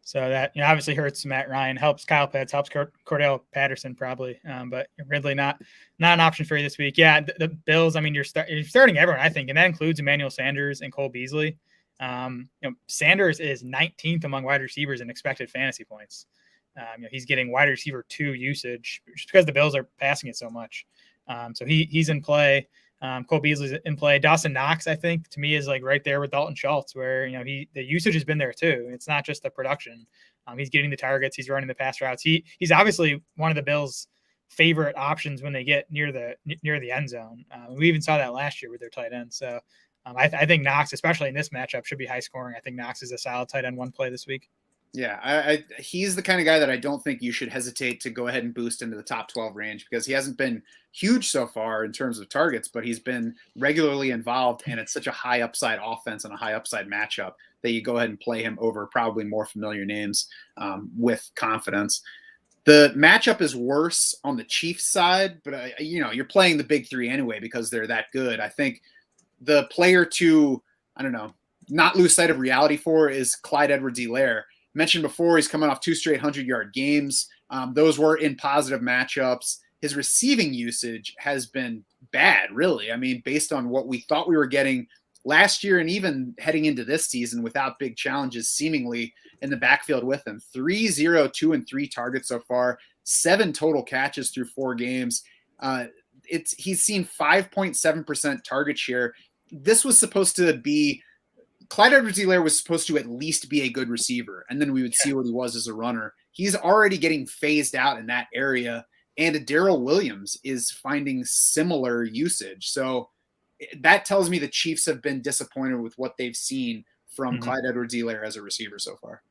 So that obviously hurts Matt Ryan, helps Kyle Pitts, helps Cordarrelle Patterson probably, but Ridley not an option for you this week. Yeah, the Bills. I mean, you're starting everyone, I think, and that includes Emmanuel Sanders and Cole Beasley. Sanders is 19th among wide receivers in expected fantasy points. He's getting wide receiver 2 usage just because the Bills are passing it so much. So he's in play. Cole Beasley's in play. Dawson Knox, I think, to me is like right there with Dalton Schultz, where the usage has been there too. It's not just the production. He's getting the targets. He's running the pass routes. He's obviously one of the Bills' favorite options when they get near the end zone. We even saw that last year with their tight end. So. I think Knox, especially in this matchup, should be high scoring. I think Knox is a solid tight end 1 play this week. Yeah, he's the kind of guy that I don't think you should hesitate to go ahead and boost into the top 12 range because he hasn't been huge so far in terms of targets, but he's been regularly involved, and it's such a high upside offense and a high upside matchup that you go ahead and play him over probably more familiar names with confidence. The matchup is worse on the Chiefs side, but you're playing the big 3 anyway because they're that good. I think the player to, not lose sight of reality for is Clyde Edwards-Helaire. Mentioned before, he's coming off 2 straight 100-yard games. Those were in positive matchups. His receiving usage has been bad, really. I mean, based on what we thought we were getting last year and even heading into this season without big challenges seemingly in the backfield with him. 3, 0, 2, and 3 targets so far, 7 total catches through 4 games. He's seen 5.7% target share. This was supposed to be Clyde Edwards-Helaire was supposed to at least be a good receiver, and then we would see what he was as a runner. He's already getting phased out in that area, and Darrell Williams is finding similar usage. So that tells me the Chiefs have been disappointed with what they've seen from Clyde Edwards-Helaire as a receiver so far.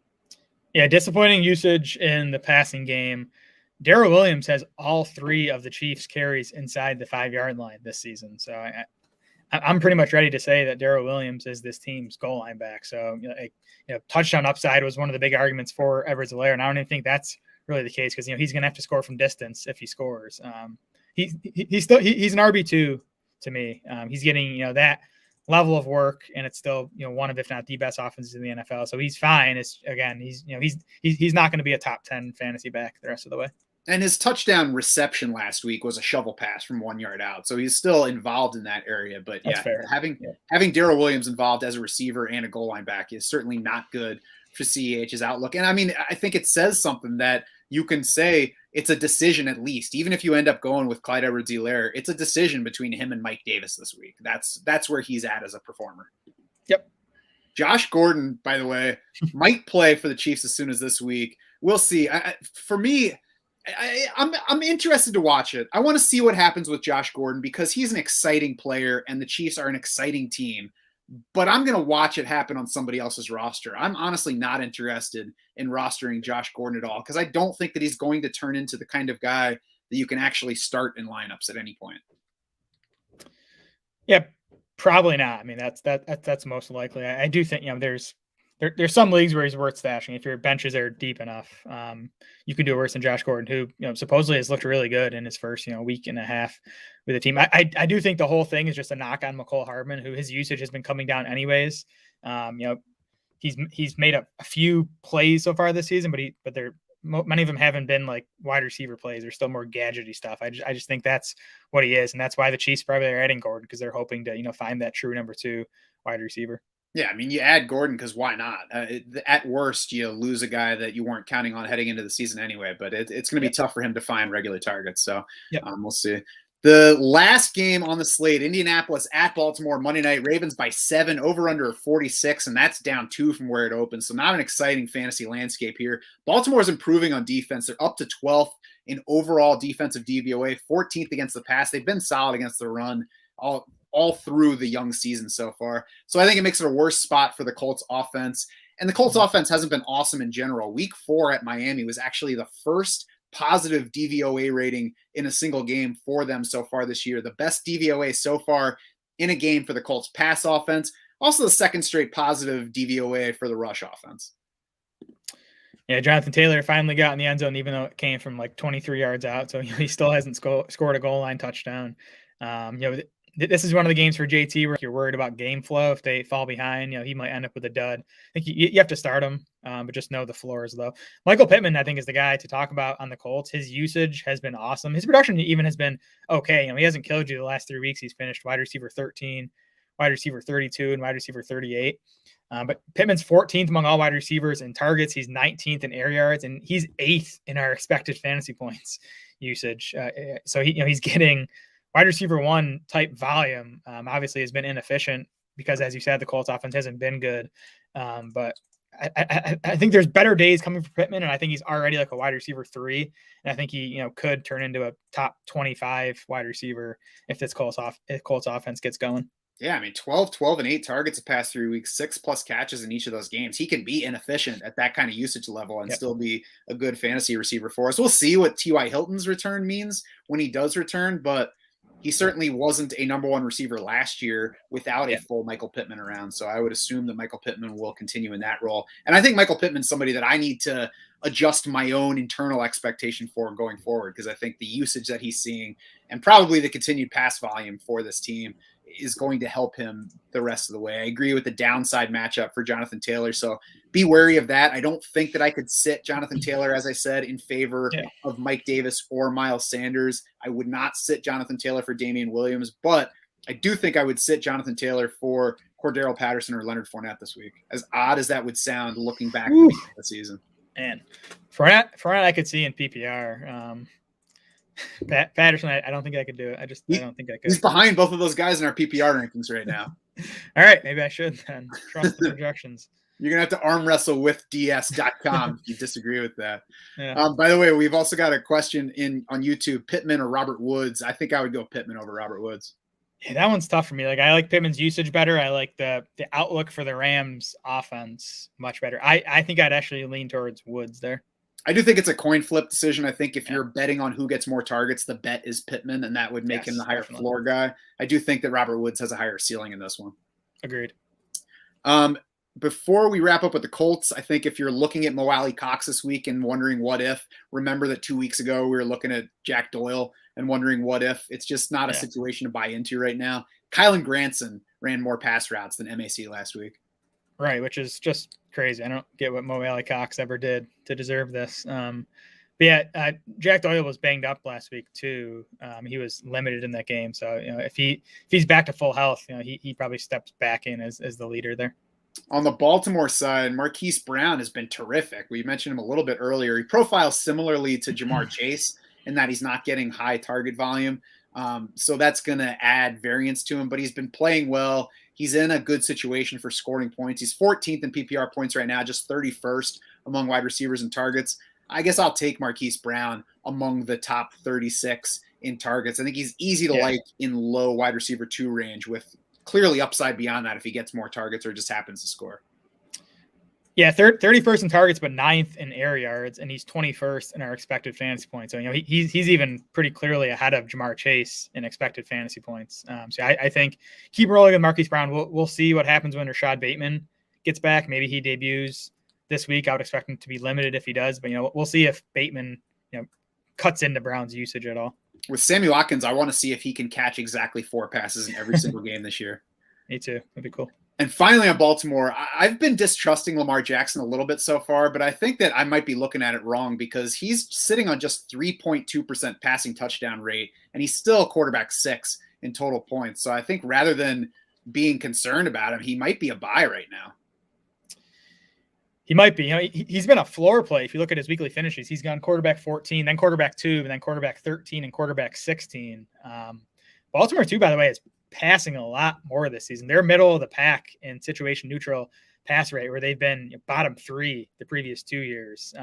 Yeah, disappointing usage in the passing game. Darrell Williams has all 3 of the Chiefs' carries inside the 5-yard line this season. So I'm pretty much ready to say that Darrell Williams is this team's goal line back. So, touchdown upside was one of the big arguments for Edwards-Helaire, and I don't even think that's really the case because he's going to have to score from distance if he scores. He's an RB2 to me. He's getting that level of work, and it's still one of, if not the best offenses in the NFL. So he's fine. It's again he's not going to be a top 10 fantasy back the rest of the way. And his touchdown reception last week was a shovel pass from 1 yard out. So he's still involved in that area. But having Darrell Williams involved as a receiver and a goal line back is certainly not good for CEH's outlook. And I mean, I think it says something that you can say it's a decision at least. Even if you end up going with Clyde Edwards-Helaire, it's a decision between him and Mike Davis this week. That's where he's at as a performer. Yep. Josh Gordon, by the way, might play for the Chiefs as soon as this week. we'll see. For me, I'm interested to watch it. I want to see what happens with Josh Gordon because he's an exciting player and the Chiefs are an exciting team. But I'm going to watch it happen on somebody else's roster. I'm honestly not interested in rostering Josh Gordon at all because I don't think that he's going to turn into the kind of guy that you can actually start in lineups at any point. Yeah, probably not. I mean, that's most likely. I do think, there's some leagues where he's worth stashing. If your benches are deep enough, you can do worse than Josh Gordon, who, supposedly has looked really good in his first, week and a half with the team. I do think the whole thing is just a knock on McCole Hardman, who his usage has been coming down anyways. He's made a few plays so far this season, but many of them haven't been like wide receiver plays. They're still more gadgety stuff. I just think that's what he is. And that's why the Chiefs probably are adding Gordon because they're hoping to, find that true number 2 wide receiver. Yeah, I mean, you add Gordon because why not? At worst, you lose a guy that you weren't counting on heading into the season anyway, but it's going to be tough for him to find regular targets. So we'll see. The last game on the slate, Indianapolis at Baltimore, Monday night, Ravens by 7, over under 46, and that's down 2 from where it opened. So not an exciting fantasy landscape here. Baltimore is improving on defense. They're up to 12th in overall defensive DVOA, 14th against the pass. They've been solid against the run all through the young season so far. So I think it makes it a worse spot for the Colts offense. And the Colts offense hasn't been awesome in general. Week 4 at Miami was actually the first positive DVOA rating in a single game for them so far this year. The best DVOA so far in a game for the Colts pass offense. Also the second straight positive DVOA for the rush offense. Yeah, Jonathan Taylor finally got in the end zone, even though it came from like 23 yards out. So he still hasn't scored a goal line touchdown. This is one of the games for JT where you're worried about game flow. If they fall behind, he might end up with a dud. I think you have to start him, but just know the floor is low. Michael Pittman, I think, is the guy to talk about on the Colts. His usage has been awesome. His production even has been okay. He hasn't killed you the last 3 weeks. He's finished wide receiver 13, wide receiver 32, and wide receiver 38. But Pittman's 14th among all wide receivers in targets. He's 19th in air yards, and he's 8th in our expected fantasy points usage. So he's getting wide receiver 1 type volume. Obviously has been inefficient because, as you said, the Colts offense hasn't been good. But I think there's better days coming for Pittman, and I think he's already like a wide receiver 3. And I think he, could turn into a top 25 wide receiver if this Colts offense gets going. Yeah, I mean, 12, and 8 targets the past 3 weeks, 6+ catches in each of those games. He can be inefficient at that kind of usage level and still be a good fantasy receiver for us. We'll see what T.Y. Hilton's return means when he does return, but he certainly wasn't a number 1 receiver last year without a full Michael Pittman around. So I would assume that Michael Pittman will continue in that role. And I think Michael Pittman's somebody that I need to adjust my own internal expectation for going forward, because I think the usage that he's seeing and probably the continued pass volume for this team is going to help him the rest of the way. I agree with the downside matchup for Jonathan Taylor. So be wary of that. I don't think that I could sit Jonathan Taylor, as I said, in favor of Mike Davis or Miles Sanders. I would not sit Jonathan Taylor for Damian Williams, but I do think I would sit Jonathan Taylor for Cordarrelle Patterson or Leonard Fournette this week. As odd as that would sound looking back at the season. And Fournette I could see in PPR. Patterson, I don't think I could do it. I don't think I could. He's behind both of those guys in our PPR rankings right now. All right, maybe I should then trust the projections. You're going to have to arm wrestle with ds.com if you disagree with that. Yeah. By the way, we've also got a question on YouTube, Pittman or Robert Woods. I think I would go Pittman over Robert Woods. Yeah, that one's tough for me. Like, I like Pittman's usage better. I like the outlook for the Rams offense much better. I think I'd actually lean towards Woods there. I do think it's a coin flip decision. I think if you're betting on who gets more targets, the bet is Pittman, and that would make him the higher floor guy. I do think that Robert Woods has a higher ceiling in this one. Agreed. Before we wrap up with the Colts, I think if you're looking at Mo Alley Cox this week and wondering what if, remember that 2 weeks ago we were looking at Jack Doyle and wondering what if. It's just not a situation to buy into right now. Kylen Granson ran more pass routes than MAC last week. Right, which is just crazy. I don't get what Mo Alley Cox ever did to deserve this. Jack Doyle was banged up last week too. He was limited in that game, so if he's back to full health, he probably steps back in as the leader there. On the Baltimore side, Marquise Brown has been terrific. We mentioned him a little bit earlier. He profiles similarly to Jamar Chase in that he's not getting high target volume. So that's going to add variance to him, but he's been playing well. He's in a good situation for scoring points. He's 14th in PPR points right now, just 31st among wide receivers and targets. I guess I'll take Marquise Brown among the top 36 in targets. I think he's easy to like in low wide receiver 2 range with clearly upside beyond that if he gets more targets or just happens to score. Yeah, 31st in targets, but 9th in air yards, and he's 21st in our expected fantasy points. So, he's even pretty clearly ahead of Jamar Chase in expected fantasy points. So I think keep rolling with Marquise Brown. We'll see what happens when Rashad Bateman gets back. Maybe he debuts this week. I would expect him to be limited if he does, but we'll see if Bateman cuts into Brown's usage at all. With Sammy Watkins, I want to see if he can catch exactly 4 passes in every single game this year. Me too. That'd be cool. And finally on Baltimore, I've been distrusting Lamar Jackson a little bit so far, but I think that I might be looking at it wrong because he's sitting on just 3.2% passing touchdown rate, and he's still quarterback 6 in total points. So I think rather than being concerned about him, he might be a buy right now. He might be. He's been a floor play. If you look at his weekly finishes, he's gone quarterback 14, then quarterback 2, and then quarterback 13 and quarterback 16. Baltimore, too, by the way, is passing a lot more this season. They're middle of the pack in situation neutral pass rate, where they've been bottom 3 the previous 2 years,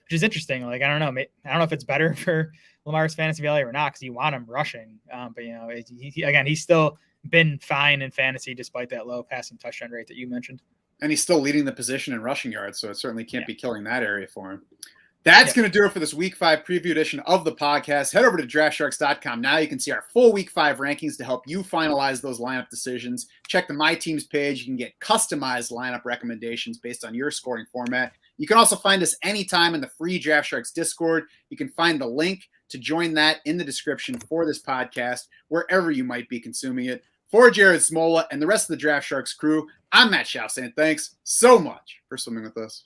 which is interesting. Like, I don't know if it's better for Lamar's fantasy value or not, because you want him rushing. But he's still been fine in fantasy despite that low passing touchdown rate that you mentioned. And he's still leading the position in rushing yards, so it certainly can't be killing that area for him. That's going to do it for this Week 5 preview edition of the podcast. Head over to DraftSharks.com. Now you can see our full Week 5 rankings to help you finalize those lineup decisions. Check the My Teams page. You can get customized lineup recommendations based on your scoring format. You can also find us anytime in the free DraftSharks Discord. You can find the link to join that in the description for this podcast, wherever you might be consuming it. For Jared Smola and the rest of the Draft Sharks crew, I'm Matt Schauf saying thanks so much for swimming with us.